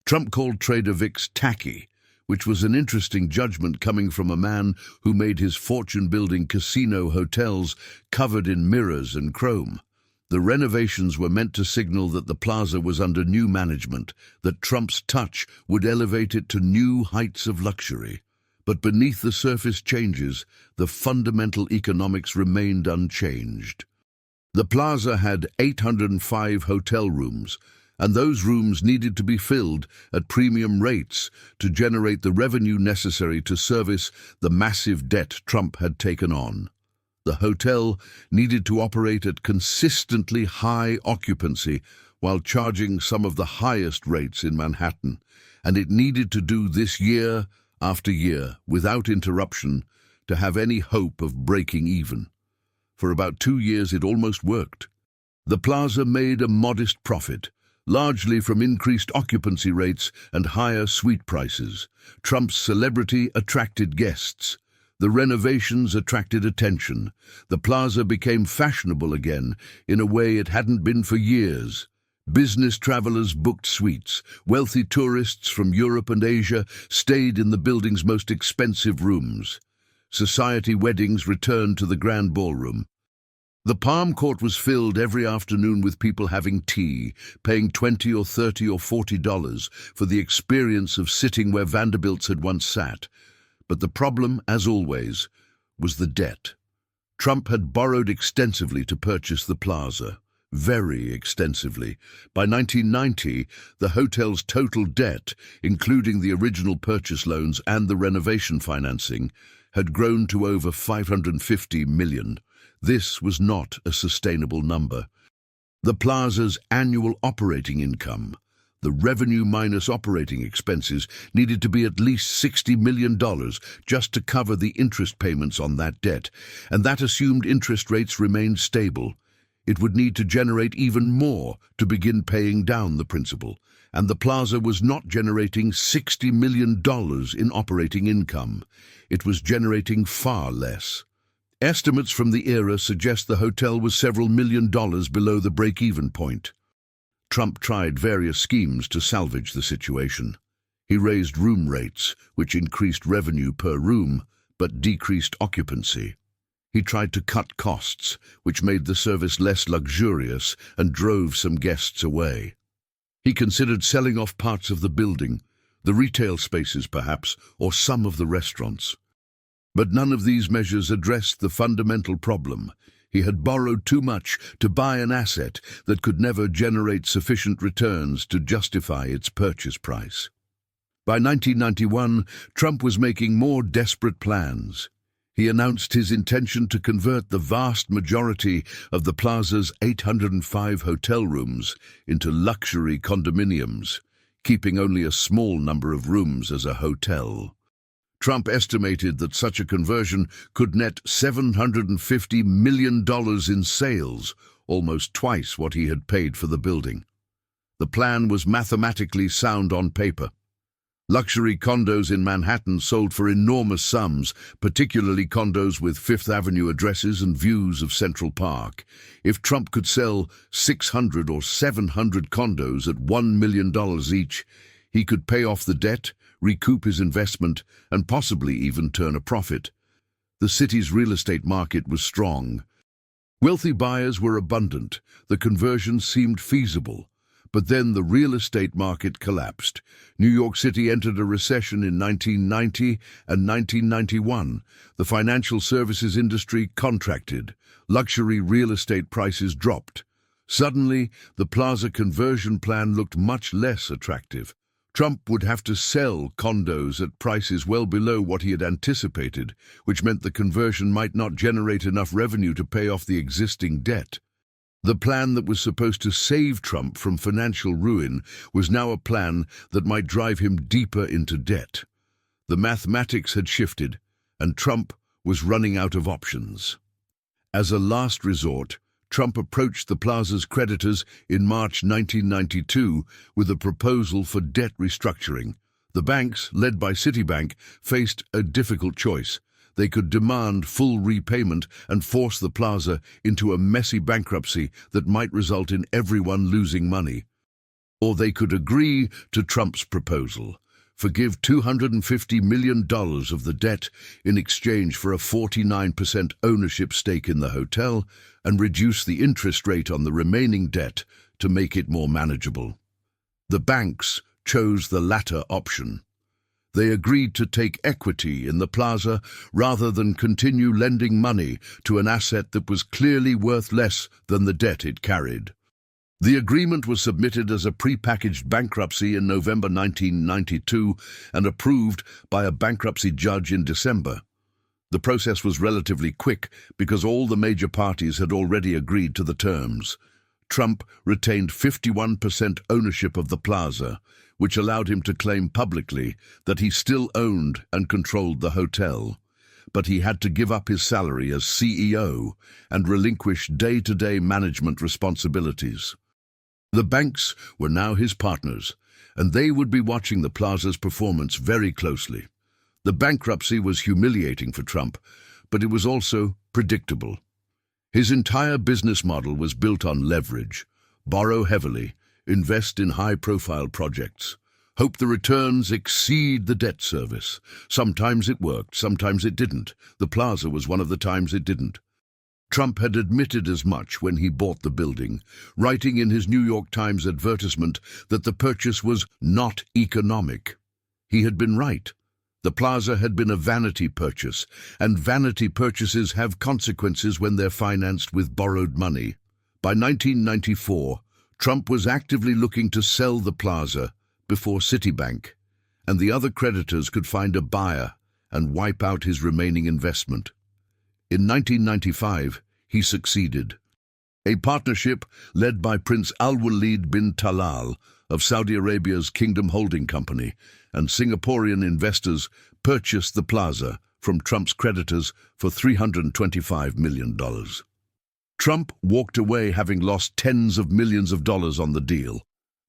Trump called Trader Vic's tacky, which was an interesting judgment coming from a man who made his fortune building casino hotels covered in mirrors and chrome. The renovations were meant to signal that the plaza was under new management, that Trump's touch would elevate it to new heights of luxury. But beneath the surface changes, the fundamental economics remained unchanged. The plaza had 805 hotel rooms, and those rooms needed to be filled at premium rates to generate the revenue necessary to service the massive debt Trump had taken on. The hotel needed to operate at consistently high occupancy while charging some of the highest rates in Manhattan, and it needed to do this year after year without interruption to have any hope of breaking even. For about 2 years it almost worked. The Plaza made a modest profit, largely from increased occupancy rates and higher suite prices. Trump's celebrity attracted guests. The renovations attracted attention. The Plaza became fashionable again in a way it hadn't been for years. Business travelers booked suites. Wealthy tourists from Europe and Asia stayed in the building's most expensive rooms. Society weddings returned to the grand ballroom. The Palm Court was filled every afternoon with people having tea, paying $20 or $30 or $40 for the experience of sitting where Vanderbilts had once sat. But the problem, as always, was the debt. Trump had borrowed extensively to purchase the Plaza. Very extensively. By 1990, the hotel's total debt, including the original purchase loans and the renovation financing, had grown to over $550 million. This was not a sustainable number. The Plaza's annual operating income, the revenue minus operating expenses, needed to be at least $60 million just to cover the interest payments on that debt, and that assumed interest rates remained stable. It would need to generate even more to begin paying down the principal, and the Plaza was not generating $60 million in operating income. It was generating far less. Estimates from the era suggest the hotel was several $million below the break-even point. Trump tried various schemes to salvage the situation. He raised room rates, which increased revenue per room, but decreased occupancy. He tried to cut costs, which made the service less luxurious and drove some guests away. He considered selling off parts of the building, the retail spaces perhaps, or some of the restaurants. But none of these measures addressed the fundamental problem. He had borrowed too much to buy an asset that could never generate sufficient returns to justify its purchase price. By 1991, Trump was making more desperate plans. He announced his intention to convert the vast majority of the Plaza's 805 hotel rooms into luxury condominiums, keeping only a small number of rooms as a hotel. Trump estimated that such a conversion could net $750 million in sales, almost twice what he had paid for the building. The plan was mathematically sound on paper. Luxury condos in Manhattan sold for enormous sums, particularly condos with Fifth Avenue addresses and views of Central Park. If Trump could sell 600 or 700 condos at $1 million each, he could pay off the debt, recoup his investment, and possibly even turn a profit. The city's real estate market was strong. Wealthy buyers were abundant. The conversion seemed feasible. But then the real estate market collapsed. New York City entered a recession in 1990 and 1991. The financial services industry contracted. Luxury real estate prices dropped. Suddenly, the Plaza conversion plan looked much less attractive. Trump would have to sell condos at prices well below what he had anticipated, which meant the conversion might not generate enough revenue to pay off the existing debt. The plan that was supposed to save Trump from financial ruin was now a plan that might drive him deeper into debt. The mathematics had shifted, and Trump was running out of options. As a last resort, Trump approached the Plaza's creditors in March 1992 with a proposal for debt restructuring. The banks, led by Citibank, faced a difficult choice. They could demand full repayment and force the Plaza into a messy bankruptcy that might result in everyone losing money. Or they could agree to Trump's proposal, forgive $250 million of the debt in exchange for a 49% ownership stake in the hotel, and reduce the interest rate on the remaining debt to make it more manageable. The banks chose the latter option. They agreed to take equity in the Plaza rather than continue lending money to an asset that was clearly worth less than the debt it carried. The agreement was submitted as a prepackaged bankruptcy in November 1992 and approved by a bankruptcy judge in December. The process was relatively quick because all the major parties had already agreed to the terms. Trump retained 51% ownership of the Plaza, which allowed him to claim publicly that he still owned and controlled the hotel. but he had to give up his salary as CEO and relinquish day-to-day management responsibilities. The banks were now his partners, and they would be watching the Plaza's performance very closely. The bankruptcy was humiliating for Trump, but it was also predictable. His entire business model was built on leverage: borrow heavily, invest in high-profile projects, hope the returns exceed the debt service. Sometimes it worked, sometimes it didn't. The Plaza was one of the times it didn't. Trump had admitted as much when he bought the building, writing in his New York Times advertisement that the purchase was not economic. He had been right. The Plaza had been a vanity purchase, and vanity purchases have consequences when they're financed with borrowed money. By 1994, Trump was actively looking to sell the Plaza before Citibank and the other creditors could find a buyer and wipe out his remaining investment. In 1995, he succeeded. A partnership led by Prince Al-Walid bin Talal of Saudi Arabia's Kingdom Holding Company and Singaporean investors purchased the Plaza from Trump's creditors for $325 million. Trump walked away having lost tens of millions of dollars on the deal.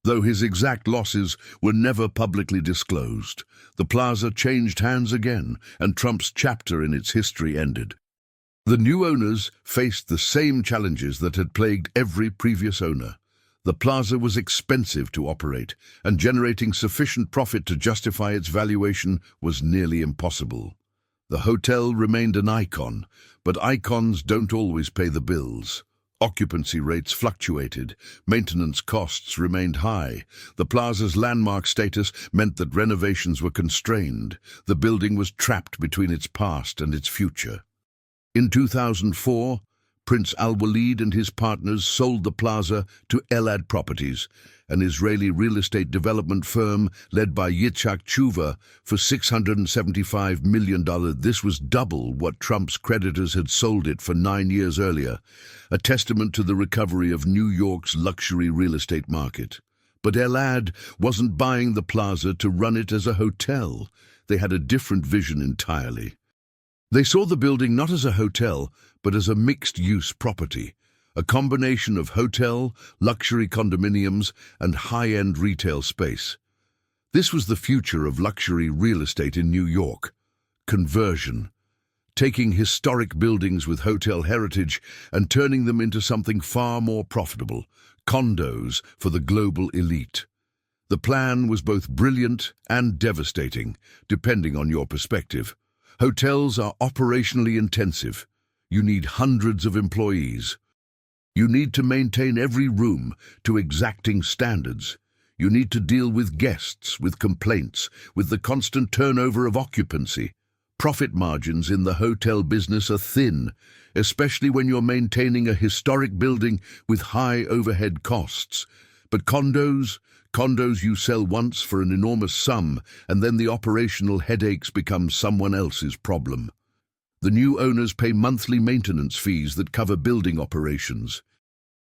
Though his exact losses were never publicly disclosed, the Plaza changed hands again, and Trump's chapter in its history ended. The new owners faced the same challenges that had plagued every previous owner. The Plaza was expensive to operate, and generating sufficient profit to justify its valuation was nearly impossible. The hotel remained an icon, but icons don't always pay the bills. Occupancy rates fluctuated, maintenance costs remained high. The Plaza's landmark status meant that renovations were constrained. The building was trapped between its past and its future. In 2004, Prince Al-Walid and his partners sold the Plaza to Elad Properties, an Israeli real estate development firm led by Yitzhak Tshuva, for $675 million. This was double what Trump's creditors had sold it for 9 years earlier, a testament to the recovery of New York's luxury real estate market. But Elad wasn't buying the Plaza to run it as a hotel. They had a different vision entirely. They saw the building not as a hotel, but as a mixed-use property, a combination of hotel, luxury condominiums, and high-end retail space. This was the future of luxury real estate in New York: conversion, taking historic buildings with hotel heritage and turning them into something far more profitable: condos for the global elite. The plan was both brilliant and devastating, depending on your perspective. Hotels are operationally intensive. You need hundreds of employees. You need to maintain every room to exacting standards. You need to deal with guests, with complaints, with the constant turnover of occupancy. Profit margins in the hotel business are thin, especially when you're maintaining a historic building with high overhead costs. But condos you sell once for an enormous sum, and then the operational headaches become someone else's problem. The new owners pay monthly maintenance fees that cover building operations.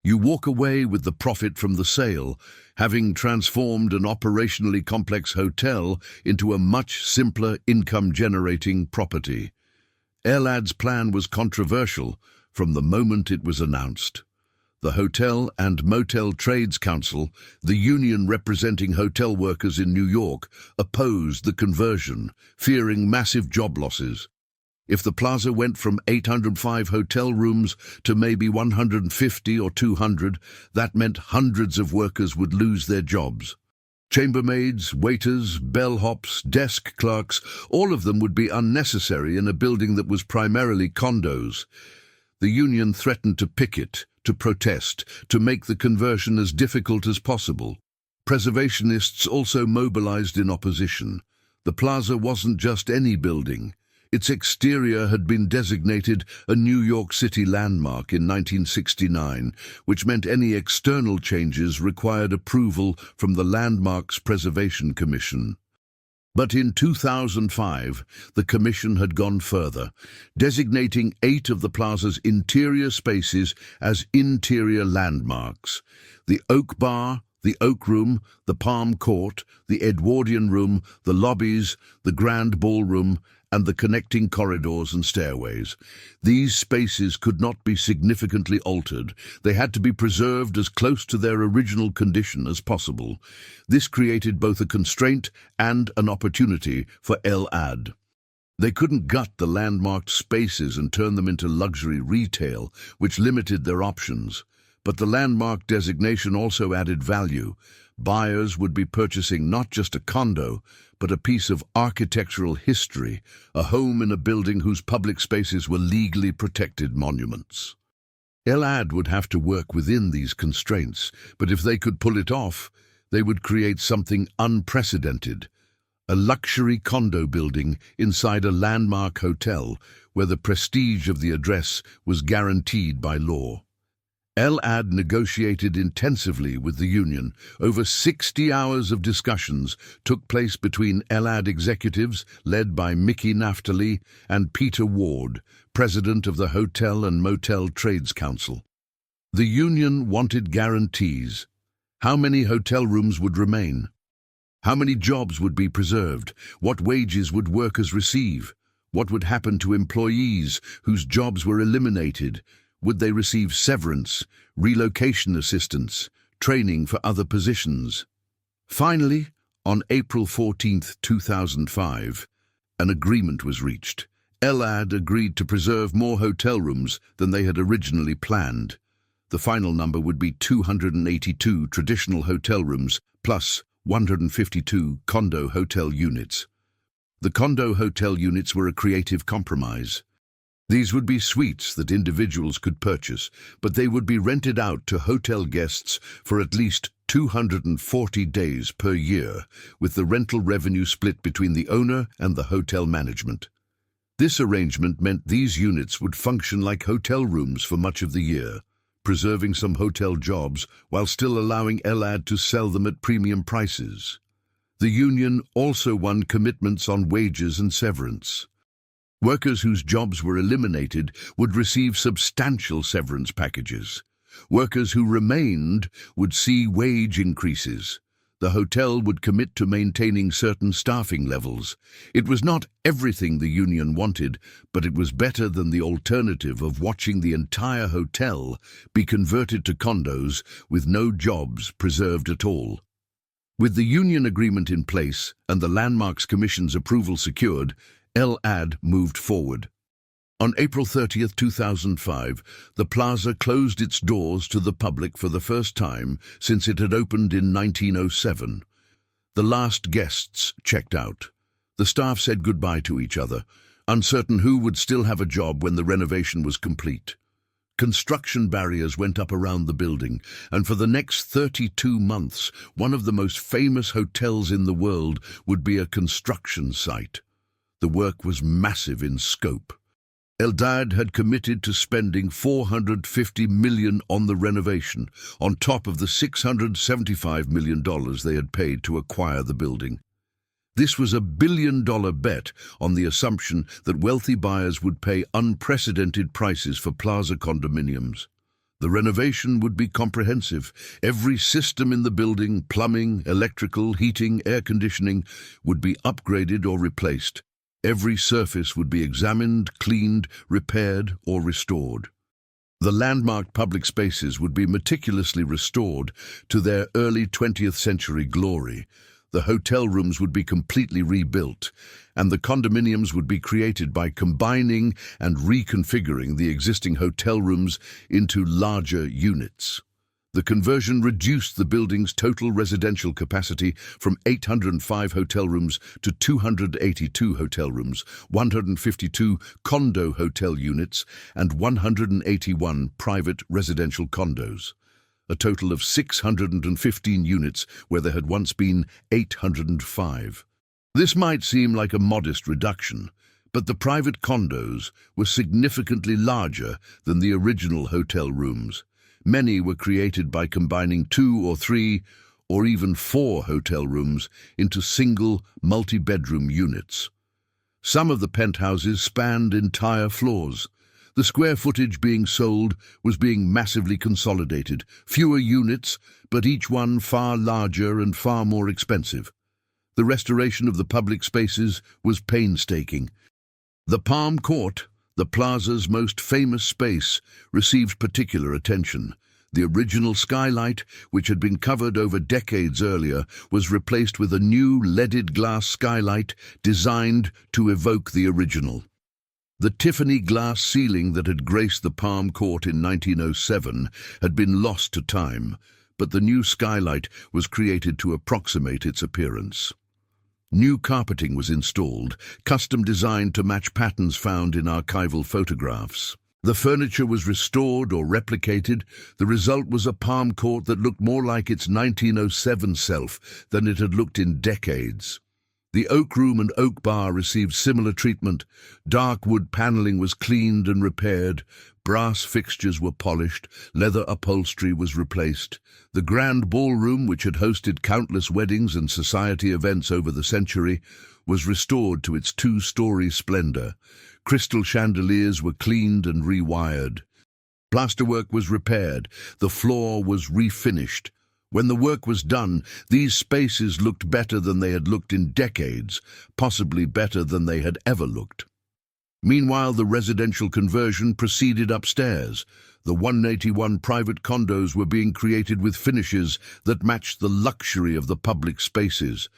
You walk away with the profit from the sale, having transformed an operationally complex hotel into a much simpler income-generating property. Elad's plan was controversial from the moment it was announced. The Hotel and Motel Trades Council, the union representing hotel workers in New York, opposed the conversion, fearing massive job losses. If the Plaza went from 805 hotel rooms to maybe 150 or 200, that meant hundreds of workers would lose their jobs. Chambermaids, waiters, bellhops, desk clerks, all of them would be unnecessary in a building that was primarily condos. The union threatened to picket, to protest, to make the conversion as difficult as possible. Preservationists also mobilized in opposition. The Plaza wasn't just any building. Its exterior had been designated a New York City landmark in 1969, which meant any external changes required approval from the Landmarks Preservation Commission. But in 2005, the Commission had gone further, designating 8 of the Plaza's interior spaces as interior landmarks: the Oak Bar, the Oak Room, the Palm Court, the Edwardian Room, the lobbies, the Grand Ballroom, and the connecting corridors and stairways. These spaces could not be significantly altered. They had to be preserved as close to their original condition as possible. This created both a constraint and an opportunity for El-Ad. They couldn't gut the landmarked spaces and turn them into luxury retail, which limited their options. But the landmark designation also added value. Buyers would be purchasing not just a condo, but a piece of architectural history, a home in a building whose public spaces were legally protected monuments. El-Ad would have to work within these constraints, but if they could pull it off, they would create something unprecedented. A luxury condo building inside a landmark hotel where the prestige of the address was guaranteed by law. El-Ad negotiated intensively with the union. Over 60 hours of discussions took place between El-Ad executives led by Mickey Naftali and Peter Ward, president of the Hotel and Motel Trades Council. The union wanted guarantees. How many hotel rooms would remain? How many jobs would be preserved? What wages would workers receive? What would happen to employees whose jobs were eliminated? Would they receive severance, relocation assistance, training for other positions? Finally, on April 14, 2005, an agreement was reached. El-Ad agreed to preserve more hotel rooms than they had originally planned. The final number would be 282 traditional hotel rooms plus 152 condo hotel units. The condo hotel units were a creative compromise. These would be suites that individuals could purchase, but they would be rented out to hotel guests for at least 240 days per year, with the rental revenue split between the owner and the hotel management. This arrangement meant these units would function like hotel rooms for much of the year, preserving some hotel jobs while still allowing El-Ad to sell them at premium prices. The union also won commitments on wages and severance. Workers whose jobs were eliminated would receive substantial severance packages. Workers who remained would see wage increases. The hotel would commit to maintaining certain staffing levels. It was not everything the union wanted, but it was better than the alternative of watching the entire hotel be converted to condos with no jobs preserved at all. With the union agreement in place and the Landmarks Commission's approval secured, El-Ad moved forward. On April 30, 2005, the Plaza closed its doors to the public for the first time since it had opened in 1907. The last guests checked out. The staff said goodbye to each other, uncertain who would still have a job when the renovation was complete. Construction barriers went up around the building, and for the next 32 months, one of the most famous hotels in the world would be a construction site. The work was massive in scope. El-Ad had committed to spending $450 million on the renovation, on top of the $675 million they had paid to acquire the building. This was a billion-dollar bet on the assumption that wealthy buyers would pay unprecedented prices for Plaza condominiums. The renovation would be comprehensive. Every system in the building, plumbing, electrical, heating, air conditioning, would be upgraded or replaced. Every surface would be examined, cleaned, repaired, or restored. The landmarked public spaces would be meticulously restored to their early 20th century glory. The hotel rooms would be completely rebuilt, and the condominiums would be created by combining and reconfiguring the existing hotel rooms into larger units. The conversion reduced the building's total residential capacity from 805 hotel rooms to 282 hotel rooms, 152 condo hotel units, and 181 private residential condos. A total of 615 units where there had once been 805. This might seem like a modest reduction, but the private condos were significantly larger than the original hotel rooms. Many were created by combining 2 or 3 or even 4 hotel rooms into single multi-bedroom units. Some of the penthouses spanned entire floors. The square footage being sold was being massively consolidated, fewer units, but each one far larger and far more expensive. The restoration of the public spaces was painstaking. The Palm Court, the Plaza's most famous space, received particular attention. The original skylight, which had been covered over decades earlier, was replaced with a new leaded glass skylight designed to evoke the original. The Tiffany glass ceiling that had graced the Palm Court in 1907 had been lost to time, but the new skylight was created to approximate its appearance. New carpeting was installed, custom designed to match patterns found in archival photographs. The furniture was restored or replicated. The result was a Palm Court that looked more like its 1907 self than it had looked in decades. The oak room and oak bar received similar treatment. Dark wood paneling was cleaned and repaired. Brass fixtures were polished. Leather upholstery was replaced. The grand ballroom, which had hosted countless weddings and society events over the century, was restored to its two-story splendor. Crystal chandeliers were cleaned and rewired. Plasterwork was repaired. The floor was refinished. When the work was done, these spaces looked better than they had looked in decades, possibly better than they had ever looked. Meanwhile, the residential conversion proceeded upstairs. The 181 private condos were being created with finishes that matched the luxury of the public spaces.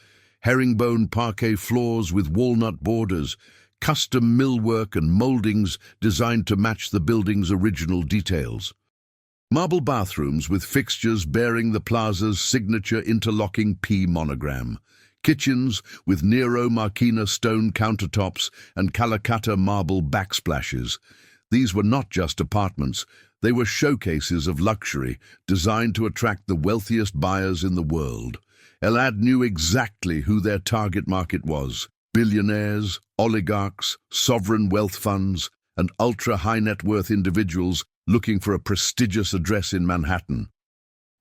Herringbone parquet floors with walnut borders, custom millwork and moldings designed to match the building's original details. Marble bathrooms with fixtures bearing the Plaza's signature interlocking P monogram. Kitchens with Nero Marquina stone countertops and Calacatta marble backsplashes. These were not just apartments, they were showcases of luxury designed to attract the wealthiest buyers in the world. Elad knew exactly who their target market was: billionaires, oligarchs, sovereign wealth funds, and ultra-high net worth individuals looking for a prestigious address in Manhattan.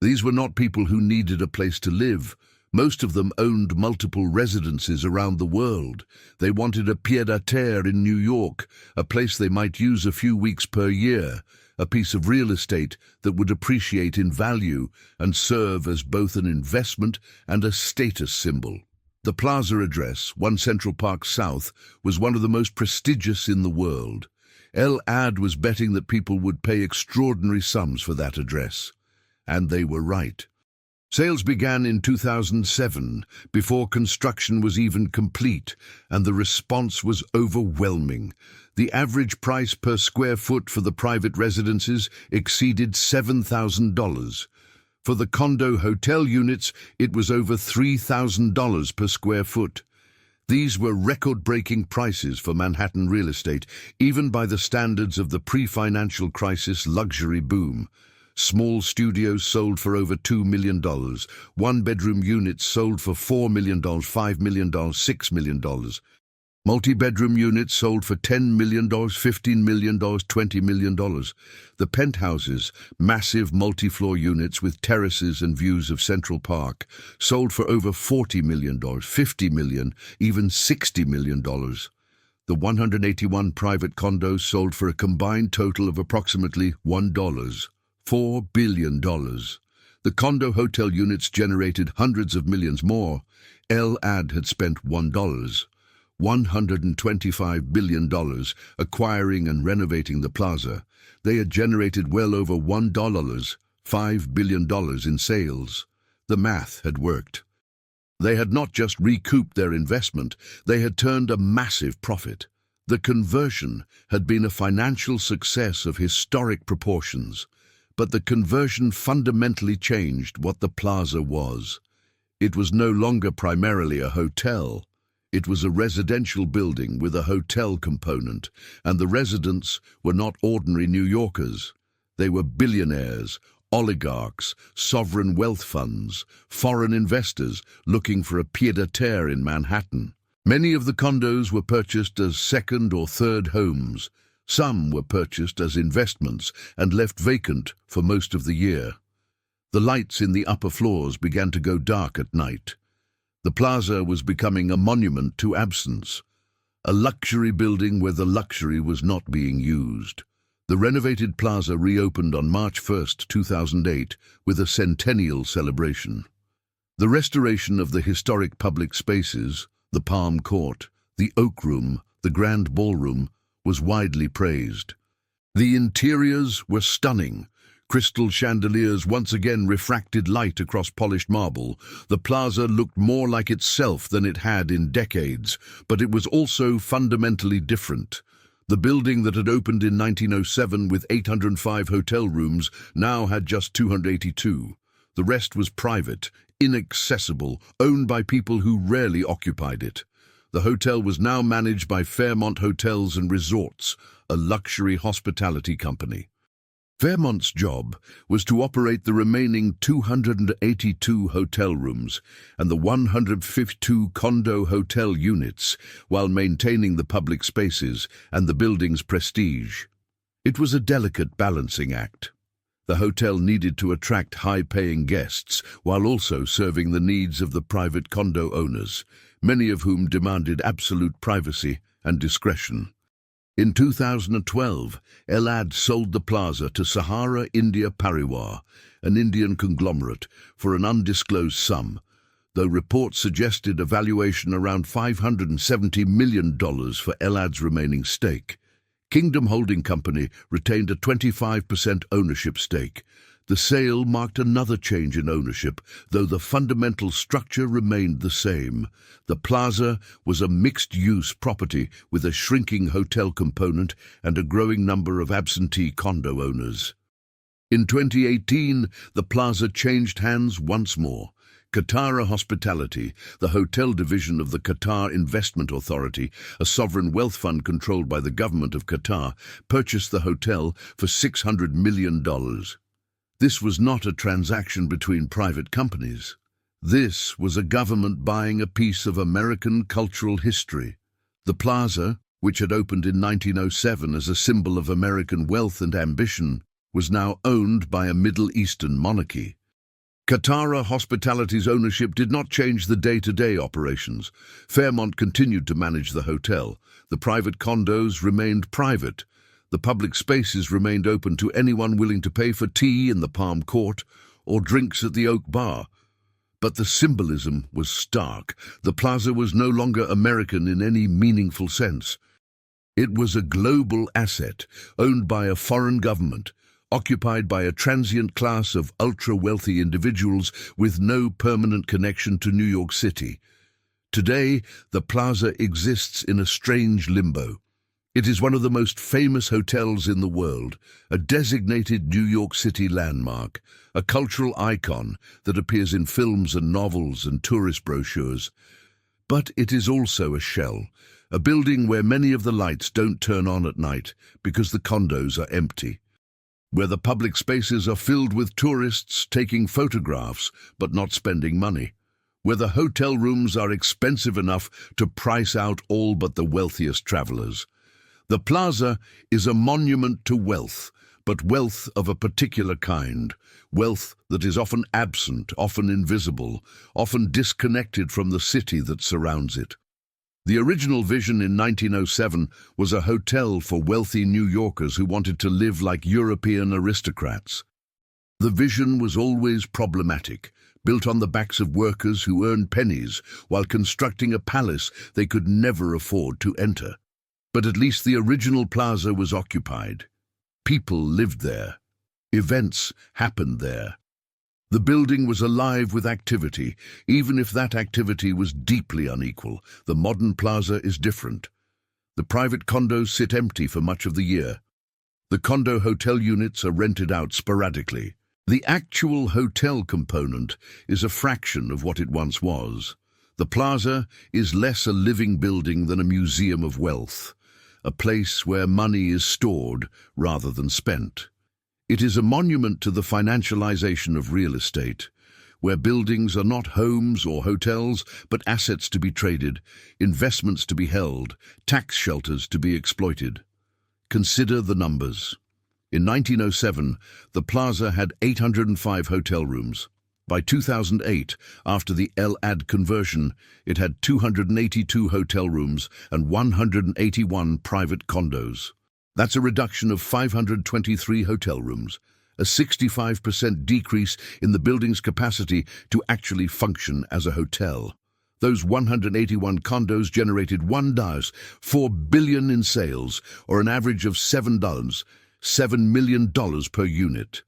These were not people who needed a place to live. Most of them owned multiple residences around the world. They wanted a pied-à-terre in New York, a place they might use a few weeks per year, a piece of real estate that would appreciate in value and serve as both an investment and a status symbol. The Plaza address, 1 Central Park South, was one of the most prestigious in the world. Elad was betting that people would pay extraordinary sums for that address. And they were right. Sales began in 2007, before construction was even complete, and the response was overwhelming. The average price per square foot for the private residences exceeded $7,000. For the condo hotel units, it was over $3,000 per square foot. These were record-breaking prices for Manhattan real estate, even by the standards of the pre-financial crisis luxury boom. Small studios sold for over $2 million. One-bedroom units sold for $4 million, $5 million, $6 million. Multi-bedroom units sold for $10 million, $15 million, $20 million. The penthouses, massive multi-floor units with terraces and views of Central Park, sold for over $40 million, $50 million, even $60 million. The 181 private condos sold for a combined total of approximately $4 billion. The condo hotel units generated hundreds of millions more. Elad had spent $125 billion acquiring and renovating the Plaza. They had generated well over $5 billion in sales. The math had worked. They had not just recouped their investment, they had turned a massive profit. The conversion had been a financial success of historic proportions, but the conversion fundamentally changed what the Plaza was. It was no longer primarily a hotel. It was a residential building with a hotel component, and the residents were not ordinary New Yorkers. They were billionaires, oligarchs, sovereign wealth funds, foreign investors looking for a pied-à-terre in Manhattan. Many of the condos were purchased as second or third homes. Some were purchased as investments and left vacant for most of the year. The lights in the upper floors began to go dark at night. The Plaza was becoming a monument to absence, a luxury building where the luxury was not being used. The renovated Plaza reopened on March 1, 2008, with a centennial celebration. The restoration of the historic public spaces, the Palm Court, the Oak Room, the grand ballroom, was widely praised. The interiors were stunning. Crystal chandeliers once again refracted light across polished marble. The plaza looked more like itself than it had in decades, but it was also fundamentally different. The building that had opened in 1907 with 805 hotel rooms now had just 282. The rest was private, inaccessible, owned by people who rarely occupied it. The hotel was now managed by Fairmont Hotels and Resorts, a luxury hospitality company. Fairmont's job was to operate the remaining 282 hotel rooms and the 152 condo hotel units while maintaining the public spaces and the building's prestige. It was a delicate balancing act. The hotel needed to attract high-paying guests while also serving the needs of the private condo owners, many of whom demanded absolute privacy and discretion. In 2012, Elad sold the plaza to Sahara India Pariwar, an Indian conglomerate, for an undisclosed sum, though reports suggested a valuation around $570 million for Elad's remaining stake. Kingdom Holding Company retained a 25% ownership stake. The sale marked another change in ownership, though the fundamental structure remained the same. The plaza was a mixed-use property with a shrinking hotel component and a growing number of absentee condo owners. In 2018, the plaza changed hands once more. Qatar Hospitality, the hotel division of the Qatar Investment Authority, a sovereign wealth fund controlled by the government of Qatar, purchased the hotel for $600 million. This was not a transaction between private companies. This was a government buying a piece of American cultural history. The plaza, which had opened in 1907 as a symbol of American wealth and ambition, was now owned by a Middle Eastern monarchy. Qatar Hospitality's ownership did not change the day-to-day operations. Fairmont continued to manage the hotel. The private condos remained private. The public spaces remained open to anyone willing to pay for tea in the Palm Court or drinks at the Oak Bar. But the symbolism was stark. The plaza was no longer American in any meaningful sense. It was a global asset, owned by a foreign government, occupied by a transient class of ultra-wealthy individuals with no permanent connection to New York City. Today, the plaza exists in a strange limbo. It is one of the most famous hotels in the world, a designated New York City landmark, a cultural icon that appears in films and novels and tourist brochures. But it is also a shell, a building where many of the lights don't turn on at night because the condos are empty, where the public spaces are filled with tourists taking photographs but not spending money, where the hotel rooms are expensive enough to price out all but the wealthiest travelers. The plaza is a monument to wealth, but wealth of a particular kind, wealth that is often absent, often invisible, often disconnected from the city that surrounds it. The original vision in 1907 was a hotel for wealthy New Yorkers who wanted to live like European aristocrats. The vision was always problematic, built on the backs of workers who earned pennies while constructing a palace they could never afford to enter. But at least the original plaza was occupied. People lived there. Events happened there. The building was alive with activity, even if that activity was deeply unequal. The modern plaza is different. The private condos sit empty for much of the year. The condo hotel units are rented out sporadically. The actual hotel component is a fraction of what it once was. The plaza is less a living building than a museum of wealth, a place where money is stored rather than spent. It is a monument to the financialization of real estate, where buildings are not homes or hotels, but assets to be traded, investments to be held, tax shelters to be exploited. Consider the numbers. In 1907, the plaza had 805 hotel rooms. By 2008, after the Elad conversion, it had 282 hotel rooms and 181 private condos. That's a reduction of 523 hotel rooms, a 65% decrease in the building's capacity to actually function as a hotel. Those 181 condos generated $4 billion in sales, or an average of $7 million per unit.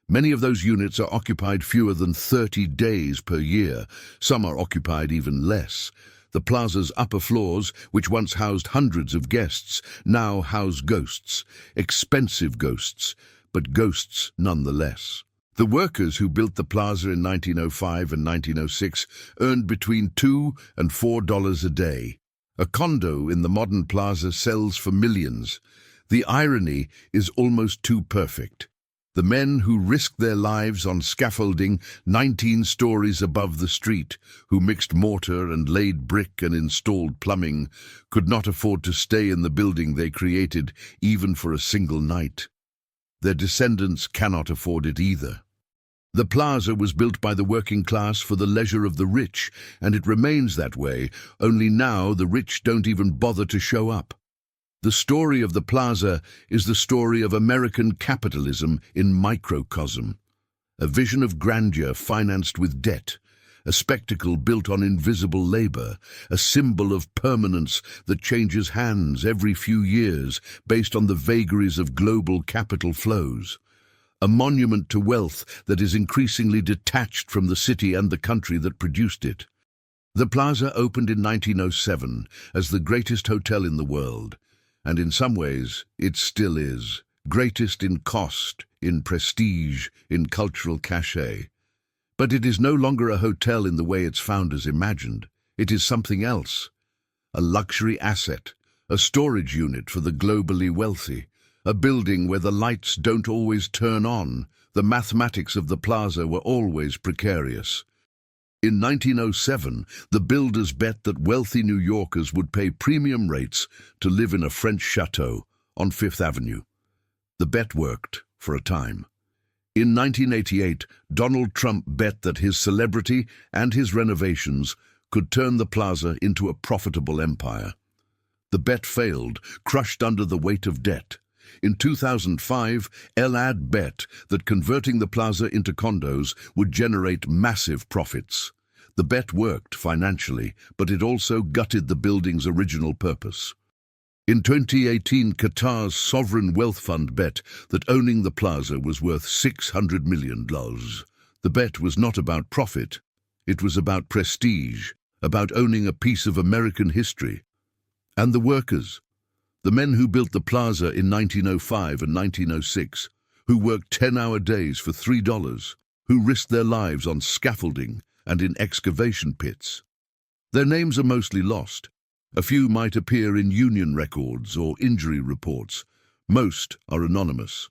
Many of those units are occupied fewer than 30 days per year. Some are occupied even less. The Plaza's upper floors, which once housed hundreds of guests, now house ghosts. Expensive ghosts, but ghosts nonetheless. The workers who built the Plaza in 1905 and 1906 earned between $2 and $4 a day. A condo in the modern Plaza sells for millions. The irony is almost too perfect. The men who risked their lives on scaffolding 19 stories above the street, who mixed mortar and laid brick and installed plumbing, could not afford to stay in the building they created even for a single night. Their descendants cannot afford it either. The Plaza was built by the working class for the leisure of the rich, and it remains that way, only now the rich don't even bother to show up. The story of the Plaza is the story of American capitalism in microcosm. A vision of grandeur financed with debt, a spectacle built on invisible labor, a symbol of permanence that changes hands every few years based on the vagaries of global capital flows. A monument to wealth that is increasingly detached from the city and the country that produced it. The Plaza opened in 1907 as the greatest hotel in the world, and in some ways it still is. Greatest in cost, in prestige, in cultural cachet. But it is no longer a hotel in the way its founders imagined. It is something else. A luxury asset, a storage unit for the globally wealthy, a building where the lights don't always turn on. The mathematics of the Plaza were always precarious. In 1907, the builders bet that wealthy New Yorkers would pay premium rates to live in a French chateau on Fifth Avenue. The bet worked for a time. In 1988, Donald Trump bet that his celebrity and his renovations could turn the Plaza into a profitable empire. The bet failed, crushed under the weight of debt. In 2005, Elad bet that converting the Plaza into condos would generate massive profits. The bet worked financially, but it also gutted the building's original purpose. In 2018, Qatar's sovereign wealth fund bet that owning the Plaza was worth $600 million. The bet was not about profit. It was about prestige, about owning a piece of American history. And the workers, the men who built the Plaza in 1905 and 1906, who worked 10-hour days for $3, who risked their lives on scaffolding and in excavation pits. Their names are mostly lost. A few might appear in union records or injury reports. Most are anonymous.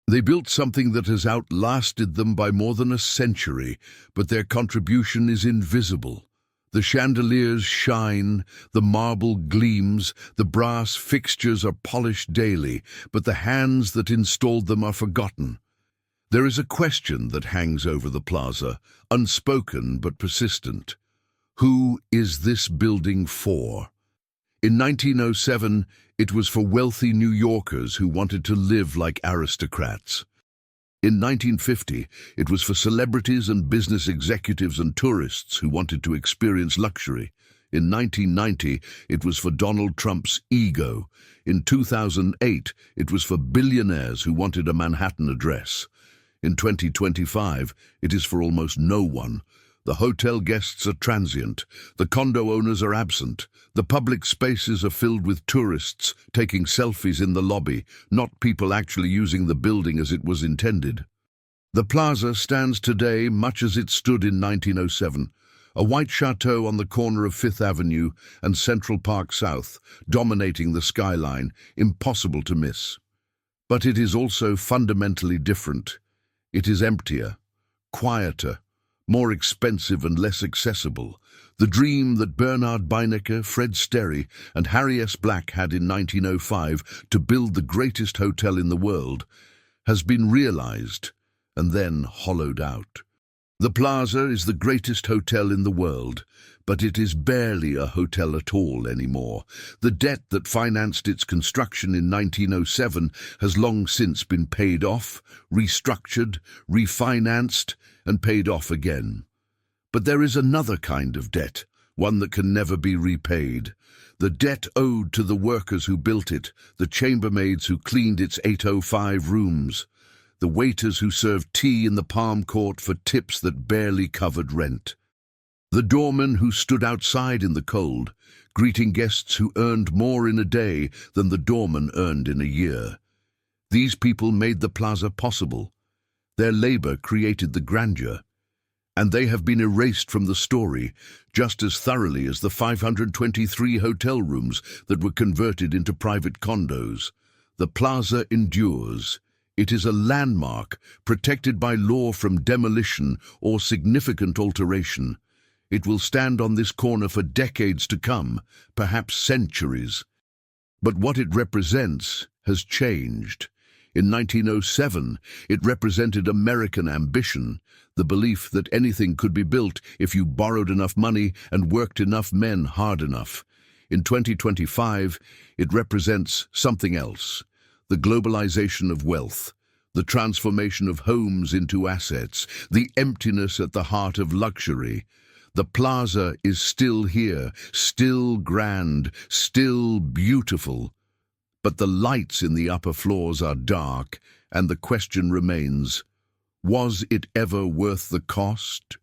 They built something that has outlasted them by more than a century, but their contribution is invisible. The chandeliers shine, the marble gleams, the brass fixtures are polished daily, but the hands that installed them are forgotten. There is a question that hangs over the Plaza, unspoken but persistent. Who is this building for? In 1907, it was for wealthy New Yorkers who wanted to live like aristocrats. In 1950, it was for celebrities and business executives and tourists who wanted to experience luxury. In 1990, it was for Donald Trump's ego. In 2008, it was for billionaires who wanted a Manhattan address. In 2025, it is for almost no one. The hotel guests are transient. The condo owners are absent. The public spaces are filled with tourists taking selfies in the lobby, not people actually using the building as it was intended. The Plaza stands today much as it stood in 1907, a white chateau on the corner of Fifth Avenue and Central Park South, dominating the skyline, impossible to miss. But it is also fundamentally different. It is emptier, quieter, more expensive and less accessible. The dream that Bernard Beinecker, Fred Sterry, and Harry S. Black had in 1905 to build the greatest hotel in the world has been realized and then hollowed out. The Plaza is the greatest hotel in the world, but it is barely a hotel at all anymore. The debt that financed its construction in 1907 has long since been paid off, restructured, refinanced, and paid off again. But there is another kind of debt, one that can never be repaid. The debt owed to the workers who built it, the chambermaids who cleaned its 805 rooms, the waiters who served tea in the palm court for tips that barely covered rent, the doormen who stood outside in the cold, greeting guests who earned more in a day than the doorman earned in a year. These people made the plaza possible. Their labor created the grandeur, and they have been erased from the story just as thoroughly as the 523 hotel rooms that were converted into private condos. The plaza endures. It is a landmark protected by law from demolition or significant alteration. It will stand on this corner for decades to come, perhaps centuries. But what it represents has changed. In 1907, it represented American ambition, the belief that anything could be built if you borrowed enough money and worked enough men hard enough. In 2025, it represents something else: the globalization of wealth, the transformation of homes into assets, the emptiness at the heart of luxury. The plaza is still here, still grand, still beautiful. But the lights in the upper floors are dark, and the question remains, was it ever worth the cost?